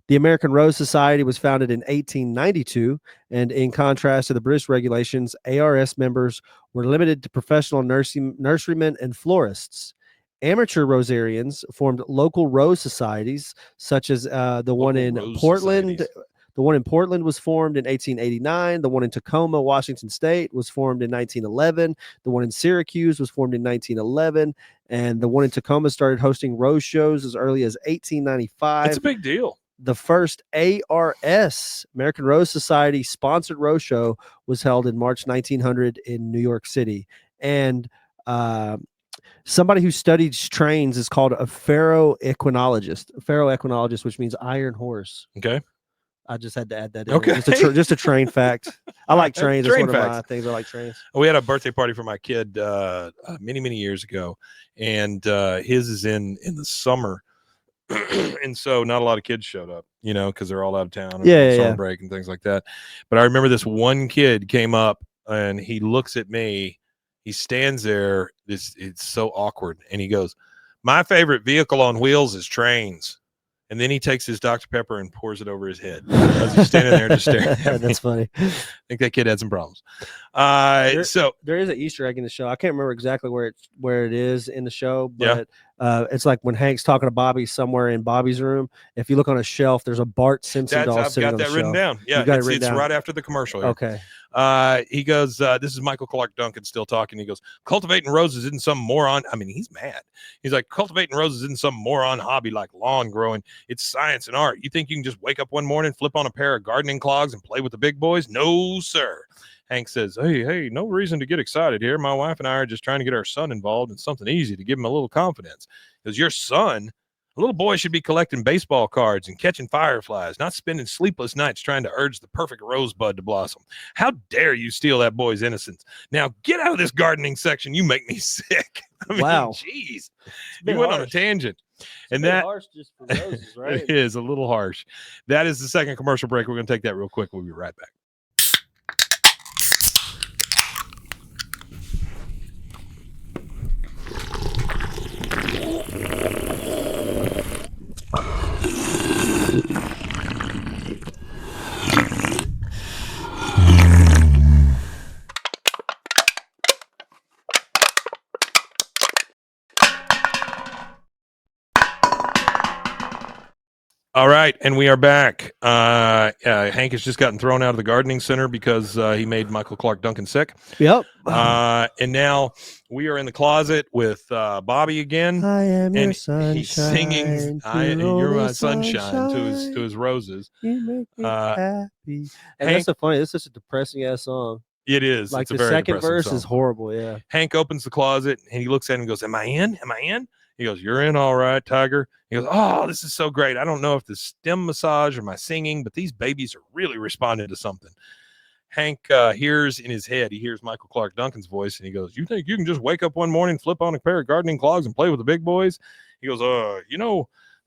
The American Rose Society was founded in 1892, and in contrast to the British regulations, ARS members were limited to professional nurserymen and florists. Amateur rosarians formed local rose societies, such as the one in Portland. Societies. The one in Portland was formed in 1889. The one in Tacoma, Washington State, was formed in 1911. The one in Syracuse was formed in 1911. And the one in Tacoma started hosting rose shows as early as 1895. It's a big deal. The first ARS, American Rose Society, sponsored rose show was held in March 1900 in New York City. And somebody who studies trains is called a ferroequinologist. A ferroequinologist, which means iron horse. Okay. I just had to add that in. Okay. Just a train fact. I like trains. It's Train one of my facts. things. I like trains. We had a birthday party for my kid many years ago, and his is in the summer, and so not a lot of kids showed up, because they're all out of town and summer break and things like that. But I remember this one kid came up and he looks at me. He stands there. It's so awkward, and he goes, "My favorite vehicle on wheels is trains." And then he takes his Dr. Pepper and pours it over his head as he's standing there just staring at me. That's funny. I think that kid had some problems. So there is an Easter egg in the show. I can't remember exactly where it is in the show, but it's like when Hank's talking to Bobby somewhere in Bobby's room. If you look on a shelf, there's a Bart Simpson doll I've sitting got on that the written shelf. down. Yeah, it's right after the commercial here. Okay. He goes, this is Michael Clark Duncan still talking. He goes, cultivating roses isn't some moron. I mean, he's mad. He's like, cultivating roses isn't some moron hobby like lawn growing. It's science and art. You think you can just wake up one morning, flip on a pair of gardening clogs and play with the big boys? No, sir. Hank says, hey, no reason to get excited here. My wife and I are just trying to get our son involved in something easy to give him a little confidence. Because your son, a little boy, should be collecting baseball cards and catching fireflies, not spending sleepless nights trying to urge the perfect rosebud to blossom. How dare you steal that boy's innocence? Now get out of this gardening section. You make me sick. I mean, wow. Jeez. You went on a tangent. And that harsh just for roses, right? It is a little harsh. That is the second commercial break. We're going to take that real quick. We'll be right back. All right, and we are back. Hank has just gotten thrown out of the gardening center because he made Michael Clark Duncan sick. Yep. And now we are in the closet with Bobby again. I am your and sunshine. he's singing "You're my sunshine" to his roses. You make me happy. And Hank, that's so funny. This is a depressing ass song. it is. Like it's a the very second depressing verse song. is horrible. Yeah. Hank opens the closet and he looks at him and goes, "Am I in? Am I in?" He goes, "You're in, all right, Tiger." He goes, "Oh, this is so great. I don't know if the stem massage or my singing, but these babies are really responding to something." Hank hears in his head, he hears Michael Clark Duncan's voice, and he goes, "You think you can just wake up one morning, flip on a pair of gardening clogs, and play with the big boys?" He goes,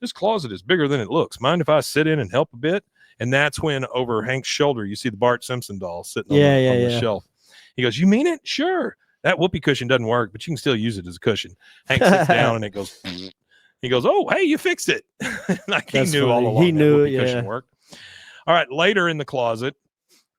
this closet is bigger than it looks. Mind if I sit in and help a bit?" And that's when over Hank's shoulder, you see the Bart Simpson doll sitting on the shelf. He goes, "You mean it? Sure. That whoopee cushion doesn't work, but you can still use it as a cushion." Hank sits down and it goes, he goes, "Oh, hey, you fixed it." Like That's he knew funny. all along He that knew it, whoopee cushion yeah. worked. All right, later in the closet,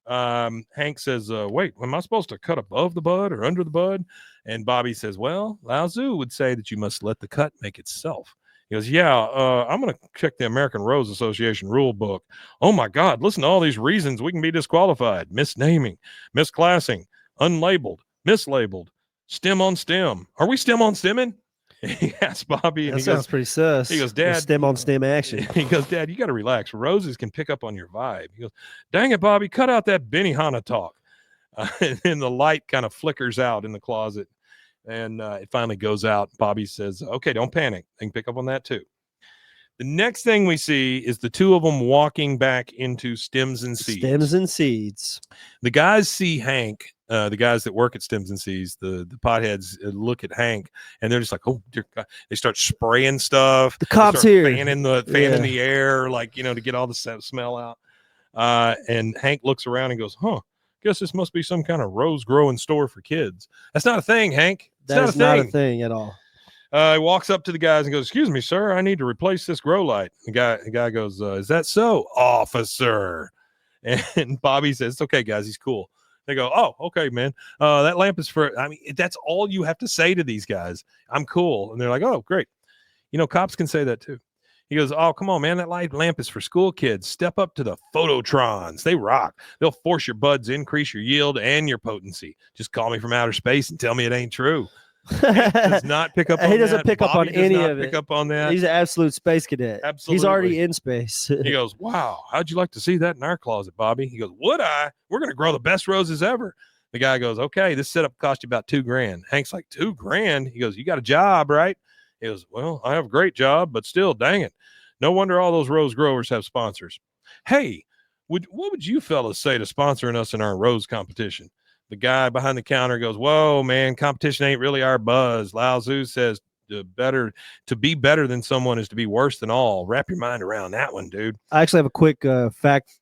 Hank says, "Wait, am I supposed to cut above the bud or under the bud?" And Bobby says, "Well, Lao Tzu would say that you must let the cut make itself." He goes, "Yeah, I'm going to check the American Rose Association rule book. Oh my God, listen to all these reasons we can be disqualified: misnaming, misclassing, unlabeled, mislabeled, stem on stem. Are we stem on stemming?" He asks Bobby, and That he sounds goes, pretty sus. he goes, "Dad, stem on stem action." He goes, "Dad, you got to relax. Roses can pick up on your vibe." He goes, "Dang it, Bobby, cut out that Benihana talk." And then the light kind of flickers out in the closet, and it finally goes out. Bobby says, "Okay, don't panic. They can pick up on that too." The next thing we see is the two of them walking back into Stems and Seeds. Stems and Seeds. The guys see Hank, the guys that work at Stems and Seeds, the potheads look at Hank, and they're just like, "Oh, dear God." They start spraying stuff. The cops They start here. fanning the air, like, to get all the smell out. And Hank looks around and goes, "Huh, guess this must be some kind of rose growing store for kids." That's not a thing, Hank. That's not a thing at all. He walks up to the guys and goes, "Excuse me, sir, I need to replace this grow light." The guy goes, "Is that so, officer?" And Bobby says, "It's okay, guys. He's cool." They go, "Oh, okay, man. That lamp is for," I mean, that's all you have to say to these guys. "I'm cool." And they're like, "Oh, great." Cops can say that too. He goes, "Oh, come on, man. That light lamp is for school kids. Step up to the phototrons. They rock. They'll force your buds, increase your yield and your potency. Just call me from outer space and tell me it ain't true." Hank does not pick up on that. He doesn't pick up Bobby on does any not of pick it. up on that. He's an absolute space cadet. Absolutely. He's already in space. He goes, "Wow, how'd you like to see that in our closet, Bobby?" He goes, "Would I? We're going to grow the best roses ever." The guy goes, "Okay, this setup cost you about $2,000. Hank's like, $2,000? He goes, "You got a job, right?" He goes, "Well, I have a great job, but still, dang it. No wonder all those rose growers have sponsors. Hey, what would you fellas say to sponsoring us in our rose competition? The guy behind the counter goes, whoa, man, competition ain't really our buzz. Lao Tzu says to be better than someone is to be worse than all. Wrap your mind around that one, dude. I actually have a quick fact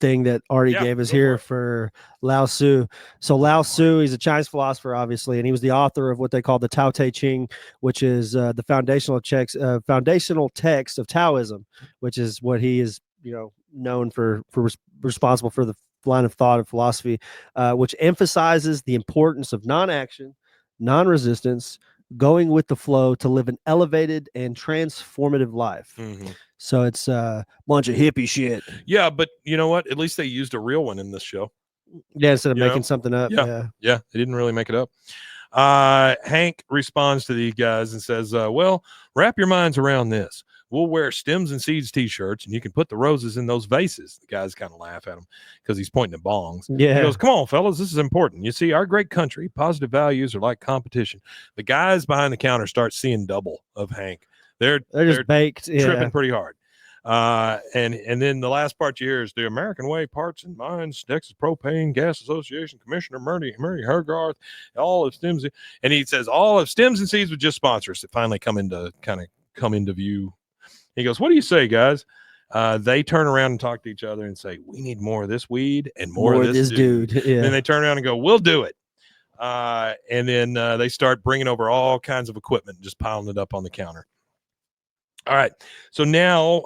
thing that Artie gave us here for Lao Tzu. So Lao Tzu, he's a Chinese philosopher, obviously, and he was the author of what they call the Tao Te Ching, which is the foundational text of Taoism, which is what he is, known for responsible for the line of thought of philosophy, which emphasizes the importance of non-action, non-resistance, going with the flow to live an elevated and transformative life. Mm-hmm. So it's a bunch of hippie shit. Yeah, but you know what? At least they used a real one in this show. Yeah, instead of making something up. Yeah, they didn't really make it up. Hank responds to these guys and says, well, wrap your minds around this. We'll wear Stems and Seeds t-shirts, and you can put the roses in those vases. The guys kind of laugh at him because he's pointing at bongs. Yeah. He goes, come on, fellas, this is important. You see, our great country, positive values are like competition. The guys behind the counter start seeing double of Hank. They're just baked. Tripping pretty hard. And then the last part you hear is the American Way Parts and Mines, Texas Propane Gas Association Commissioner Murray Hergarth, all of Stems, and he says all of Stems and Seeds would just sponsor us. That finally come into view. He goes, what do you say, guys? They turn around and talk to each other and say, we need more of this weed and more of this dude. Yeah. Then they turn around and go, we'll do it. And then they start bringing over all kinds of equipment, just piling it up on the counter. All right. So now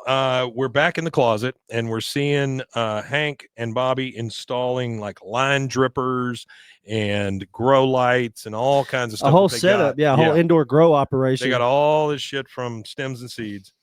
we're back in the closet and we're seeing Hank and Bobby installing like line drippers and grow lights and all kinds of stuff. A whole setup. A whole indoor grow operation. They got all this shit from Stems and Seeds.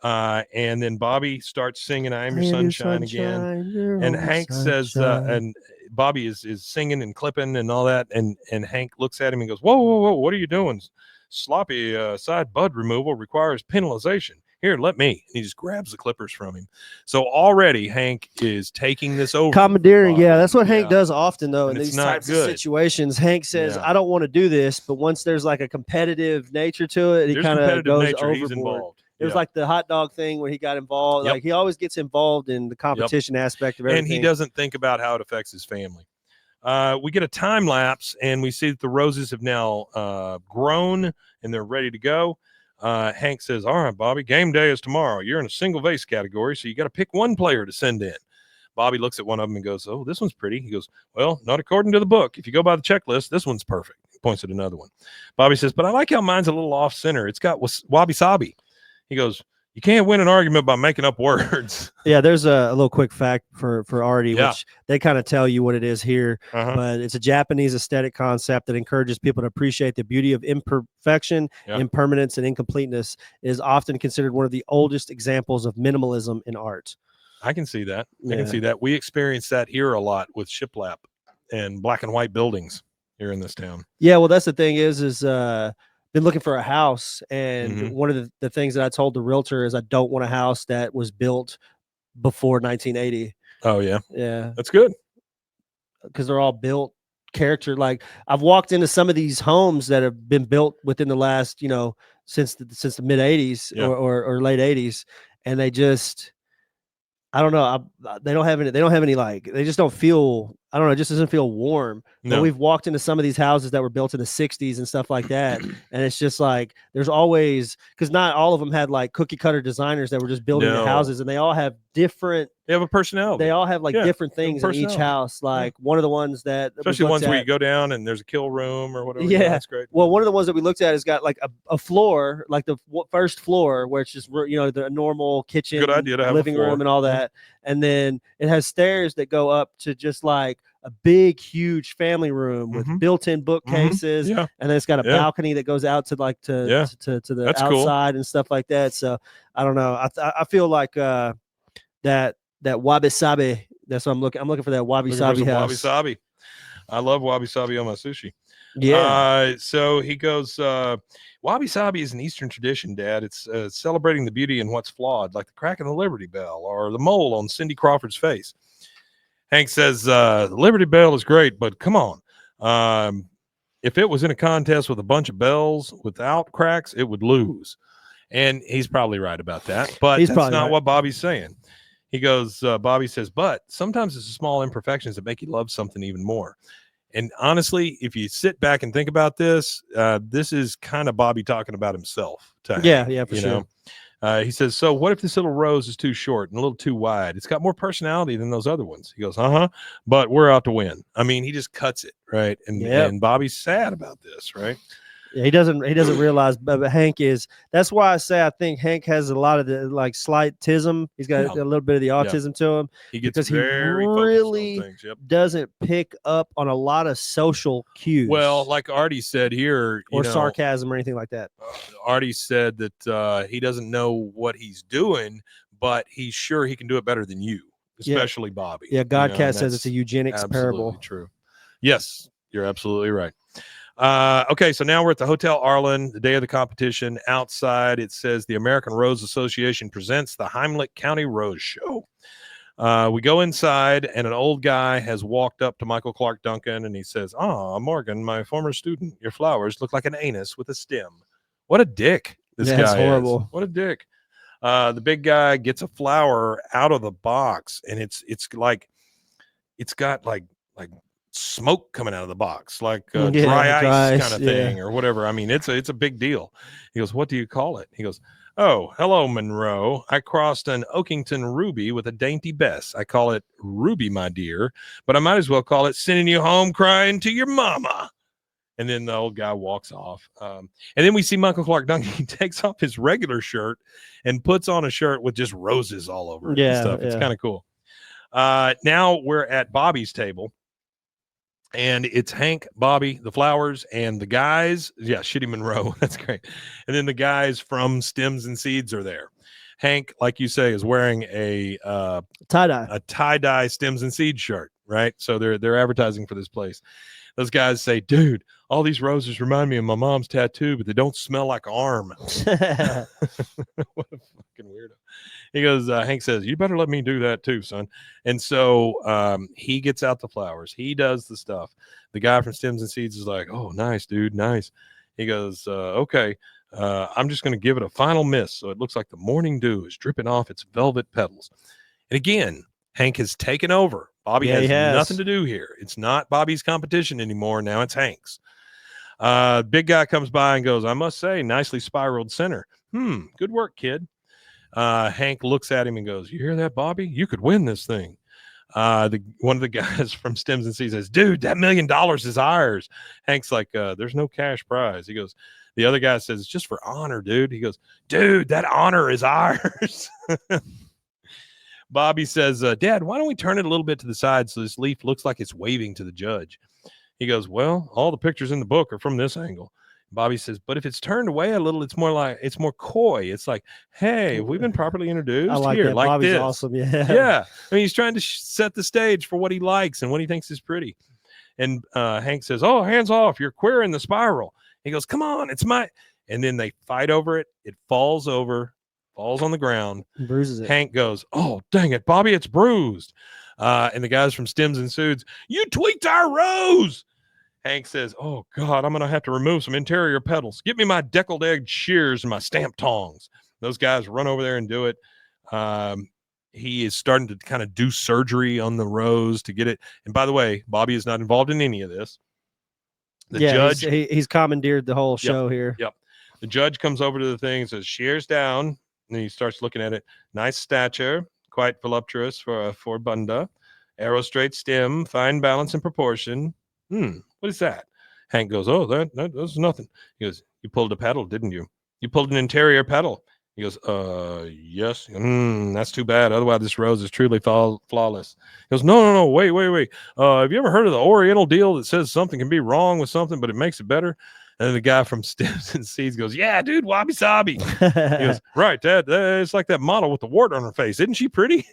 And then Bobby starts singing I'm Your Sunshine again. And Hank says, and Bobby is singing and clipping and all that. And Hank looks at him and goes, whoa, what are you doing? Sloppy side bud removal requires penalization. Here, let me. And he just grabs the clippers from him. So already Hank is taking this over. Commandeering. Yeah, that's what Hank does often, though, in these types of situations. Hank says, I don't want to do this, but once there's like a competitive nature to it, he kind of goes overboard. It was like the hot dog thing where he got involved. Like he always gets involved in the competition aspect of everything. And he doesn't think about how it affects his family. We get a time lapse and we see that the roses have now grown and they're ready to go. Hank says, all right, Bobby, game day is tomorrow. You're in a single vase category, so you got to pick one player to send in. Bobby looks at one of them and goes, oh, this one's pretty. He goes, well, not according to the book. If you go by the checklist, this one's perfect. He points at another one. Bobby says, but I like how mine's a little off center. It's got wabi-sabi. He goes, you can't win an argument by making up words. Yeah, there's a little quick fact for Artie, which they kind of tell you what it is here. But it's a Japanese aesthetic concept that encourages people to appreciate the beauty of imperfection, impermanence, and incompleteness. It is often considered one of the oldest examples of minimalism in art. I can see that. I can see that. We experience that here a lot with shiplap and black and white buildings here in this town. Yeah, well, that's the thing is been looking for a house, and one of the things that I told the realtor is I don't want a house that was built before 1980. Oh yeah, yeah, that's good because they're all built character. Like I've walked into some of these homes that have been built within the last, since the mid 80s or late 80s, and they just, I don't know, they don't have any like, they just don't feel, I don't know, it just doesn't feel warm. No. But we've walked into some of these houses that were built in the 60s and stuff like that. And it's just like, there's always, because not all of them had like cookie cutter designers that were just building the houses, and they all have different. They have a personality. They all have like different things in each house. Like one of the ones that. Especially ones where you go down and there's a kill room or whatever. Yeah. That's great. Well, one of the ones that we looked at has got like a floor, like the first floor where it's just, the normal kitchen, good idea to have living room and all that. And then it has stairs that go up to just like a big, huge family room with built-in bookcases, and then it's got a balcony that goes out to like to the That's outside cool. And stuff like that. So I don't know. I feel like that wabi-sabi. That's what I'm looking. I'm looking for that wabi-sabi house. Wabi-sabi. I love wabi-sabi on my sushi. Yeah. So he goes, wabi-sabi is an Eastern tradition, Dad. It's celebrating the beauty in what's flawed, like the crack in the Liberty Bell or the mole on Cindy Crawford's face. Hank says, the Liberty Bell is great, but come on. If it was in a contest with a bunch of bells without cracks, it would lose. And he's probably right about that, but that's not what Bobby's saying. He goes, Bobby says, but sometimes it's the small imperfections that make you love something even more. And honestly, if you sit back and think about this, this is kind of Bobby talking about himself. Yeah, for sure. He says, so what if this little rose is too short and a little too wide? It's got more personality than those other ones. He goes, but we're out to win. I mean, he just cuts it, right? And Bobby's sad about this, right? Yeah, he doesn't realize, but Hank is. That's why I say I think Hank has a lot of the like slight tism. He's got a little bit of the autism to him. He gets because very he really focused on things. doesn't pick up on a lot of social cues. Well, like Artie said here, or sarcasm or anything like that. Artie said that he doesn't know what he's doing, but he's sure he can do it better than you, especially Bobby. Yeah, Godcat says it's a eugenics parable. True. Yes, you're absolutely right. Okay, so now we're at the Hotel Arlen, the day of the competition. Outside, it says the American Rose Association presents the Heimlich County Rose Show. We go inside, and an old guy has walked up to Michael Clark Duncan, and he says, Morgan, my former student, your flowers look like an anus with a stem. What a dick this guy is. Horrible. What a dick. The big guy gets a flower out of the box, and it's got like smoke coming out of the box, like dry ice kind of thing or whatever. I mean, it's a big deal. He goes, what do you call it? He goes, oh, hello, Monroe. I crossed an Oakington Ruby with a dainty Bess. I call it Ruby, my dear, but I might as well call it sending you home crying to your mama. And then the old guy walks off. And then we see Michael Clark Duncan. He takes off his regular shirt and puts on a shirt with just roses all over it and stuff. It's kind of cool. Now we're at Bobby's table. And it's Hank, Bobby, the flowers, and the guys. Yeah, Shitty Monroe. That's great. And then the guys from Stems and Seeds are there. Hank, like you say, is wearing a tie-dye Stems and Seeds shirt, right? So they're advertising for this place. Those guys say, dude, all these roses remind me of my mom's tattoo, but they don't smell like arm. What a fucking weirdo. He goes, Hank says, you better let me do that too, son. And so he gets out the flowers. He does the stuff. The guy from Stems and Seeds is like, oh, nice, dude, nice. He goes, okay, I'm just going to give it a final miss. So it looks like the morning dew is dripping off its velvet petals. And again, Hank has taken over. Bobby has nothing to do here. It's not Bobby's competition anymore. Now it's Hank's. Big guy comes by and goes, I must say, nicely spiraled center. Good work, kid. Hank looks at him and goes, you hear that, Bobby? You could win this thing. One of the guys from Stems and Seeds says, dude, that $1 million is ours. Hank's like, there's no cash prize. He goes, the other guy says, it's just for honor, dude. He goes, dude, that honor is ours. Bobby says, Dad, why don't we turn it a little bit to the side so this leaf looks like it's waving to the judge? He goes, well, all the pictures in the book are from this angle. Bobby says, but if it's turned away a little, it's more coy. It's like, hey, we've been properly introduced. I like here, that. like Bobby's this. Awesome. Yeah. Yeah. I mean, he's trying to set the stage for what he likes and what he thinks is pretty. And Hank says, oh, hands off. You're queering the spiral. He goes, come on, it's my. And then they fight over it. It falls on the ground. Bruises it. Hank goes, oh, dang it, Bobby, it's bruised. And the guys from Stems and Seeds, you tweaked our rose. Hank says, oh, God, I'm going to have to remove some interior petals. Get me my deckled edge shears and my stamp tongs. Those guys run over there and do it. He is starting to kind of do surgery on the rose to get it. And by the way, Bobby is not involved in any of this. The judge, he's commandeered the whole show here. Yep. The judge comes over to the thing and says, shears down. And he starts looking at it. Nice stature, quite voluptuous for Bunda. Arrow straight stem, fine balance and proportion. What is that? Hank goes, oh, that's nothing. He goes, you pulled a petal, didn't you? You pulled an interior petal. He goes, yes. That's too bad. Otherwise, this rose is truly flawless. He goes, no, wait. Have you ever heard of the Oriental deal that says something can be wrong with something, but it makes it better? And the guy from Stems and Seeds goes, yeah, dude, wabi sabi. He goes, right, Dad, it's like that model with the wart on her face. Isn't she pretty?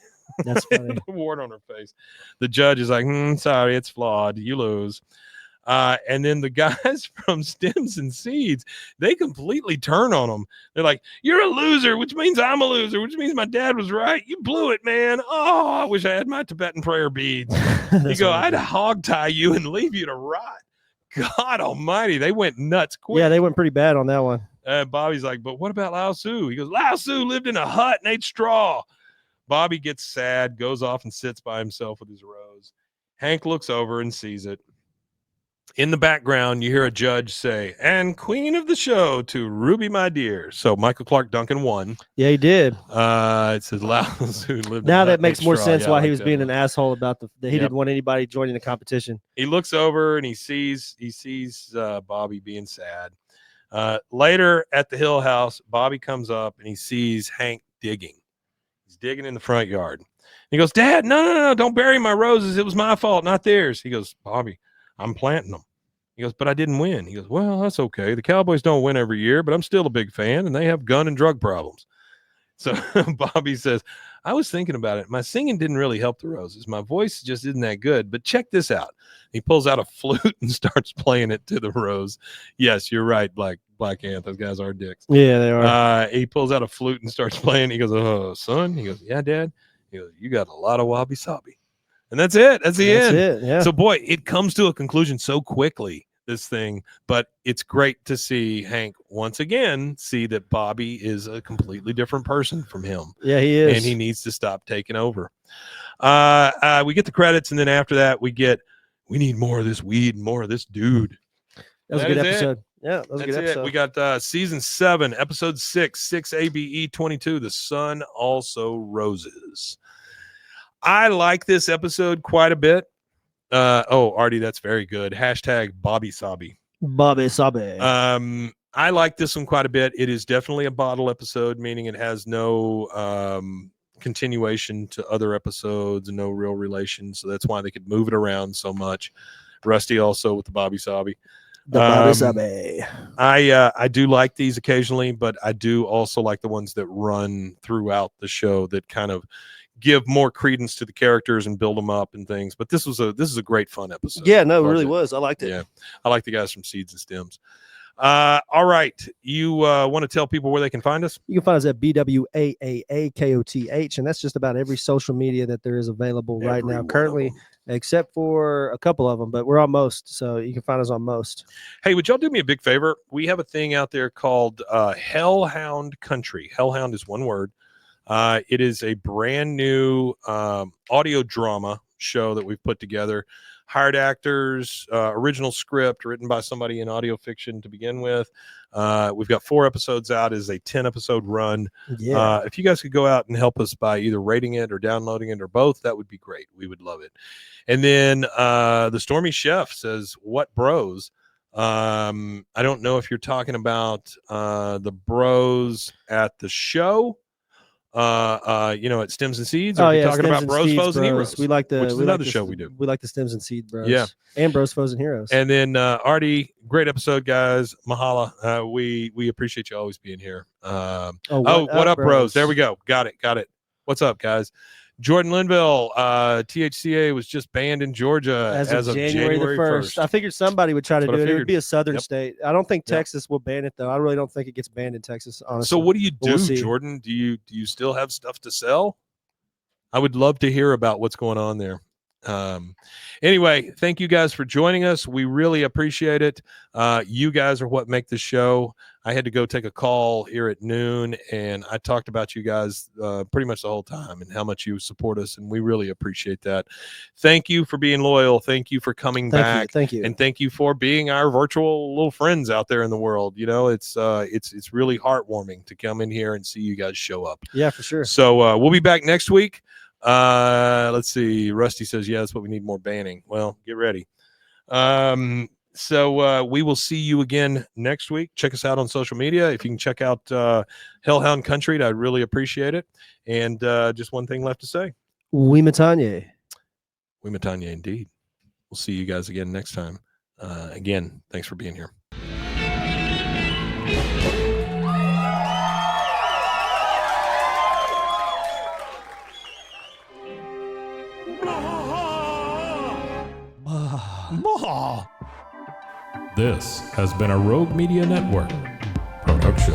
That's funny. The wart on her face. The judge is like, sorry, it's flawed. You lose. And then the guys from Stems and Seeds, they completely turn on him. They're like, you're a loser, which means I'm a loser, which means my dad was right. You blew it, man. Oh, I wish I had my Tibetan prayer beads. You go, I'd hog tie you and leave you to rot. God almighty, they went nuts quick. Yeah, they went pretty bad on that one. Bobby's like, but what about Lao Tzu? He goes, Lao Tzu lived in a hut and ate straw. Bobby gets sad, goes off and sits by himself with his rose. Hank looks over and sees it. In the background, you hear a judge say, "And queen of the show to Ruby, my dear." So Michael Clark Duncan won. Yeah, he did. It says Loudons who lived. Now in that makes more straw. sense Yeah, I why like he was that being one. an asshole about that he Yep. didn't want anybody joining the competition. He looks over and he sees Bobby being sad. Later at the Hill House, Bobby comes up and he sees Hank digging. He's digging in the front yard. He goes, "Dad, no, don't bury my roses. It was my fault, not theirs." He goes, "Bobby, I'm planting them." He goes, "But I didn't win." He goes, "Well, that's okay. The Cowboys don't win every year, but I'm still a big fan, and they have gun and drug problems." So Bobby says, "I was thinking about it. My singing didn't really help the roses. My voice just isn't that good, but check this out." He pulls out a flute and starts playing it to the rose. Yes, you're right, Black Ant. Those guys are dicks. Yeah, they are. He pulls out a flute and starts playing. He goes, "Oh, son." He goes, "Yeah, Dad." He goes, "You got a lot of wabi-sabi." And that's it. That's the end. That's it. Yeah. So, boy, it comes to a conclusion so quickly, this thing, but it's great to see Hank once again see that Bobby is a completely different person from him, yeah, he is. and he needs to stop taking over. We get the credits, and then after that, we need more of this weed, more of this dude. That was a that good is it. episode. Yeah, that was a That's good it. episode. We got season 7, episode 6 ABE 22, The Sun Also Roses. I like this episode quite a bit. Artie, that's very good. Hashtag Bobby Sabi. Bobby Sabe. I like this one quite a bit. It is definitely a bottle episode, meaning it has no continuation to other episodes and no real relation. So that's why they could move it around so much. Rusty also with the Bobby Sabi. the Bobby Sabe. I do like these occasionally, but I do also like the ones that run throughout the show that kind of give more credence to the characters and build them up and things. But this is a great fun episode. Yeah, no, it Loved really it. was. I liked it. Yeah, I like the guys from Seeds and Stems. All right, you want to tell people where they can find us? You can find us at BWAAAKOTH, and that's just about every social media that there is available right Every now, one of currently, them. except for a couple of them, but we're on most, so you can find us on most. Hey, would y'all do me a big favor? We have a thing out there called Hellhound Country. Hellhound is one word. It is a brand new audio drama show that we've put together. Hired actors, original script written by somebody in audio fiction to begin with. We've got 4 episodes out. It is a 10-episode run. Yeah. If you guys could go out and help us by either rating it or downloading it or both, that would be great. We would love it. And then the Stormy Chef says, "What bros?" I don't know if you're talking about the bros at the show. At Stems and Seeds, or you're talking Stems about and Bros, Seeds Foes, and Bros. Heroes. We like the which is we like another the- show we do. We like the Stems and Seeds Bros. Yeah. And Bros, Foes, and Heroes. And then Artie, great episode, guys. Mahala. We appreciate you always being here. What up, bros? There we go. Got it. What's up, guys? Jordan Linville, THCA was just banned in Georgia as of January January the 1st. I figured somebody would try to That's what do I it. It would figured. be a southern Yep. state. I don't think Yep. Texas will ban it though. I really don't think it gets banned in Texas, honestly. So what do you But we'll do, see. Jordan? Do you still have stuff to sell? I would love to hear about what's going on there. Anyway, thank you guys for joining us. We really appreciate it. You guys are what make the show. I had to go take a call here at noon, and I talked about you guys pretty much the whole time and how much you support us, and we really appreciate that. Thank you for being loyal. Thank you for coming back. Thank you. And thank you for being our virtual little friends out there in the world. You know, it's really heartwarming to come in here and see you guys show up. Yeah, for sure. So we'll be back next week. Let's see. Rusty says, yeah, that's what we need, more banning. Well, get ready. So we will see you again next week. Check us out on social media. If you can check out Hellhound Country, I'd really appreciate it. And just one thing left to say. We Matanye. We Matanya indeed. We'll see you guys again next time. Again, thanks for being here. This has been a Rogue Media Network production.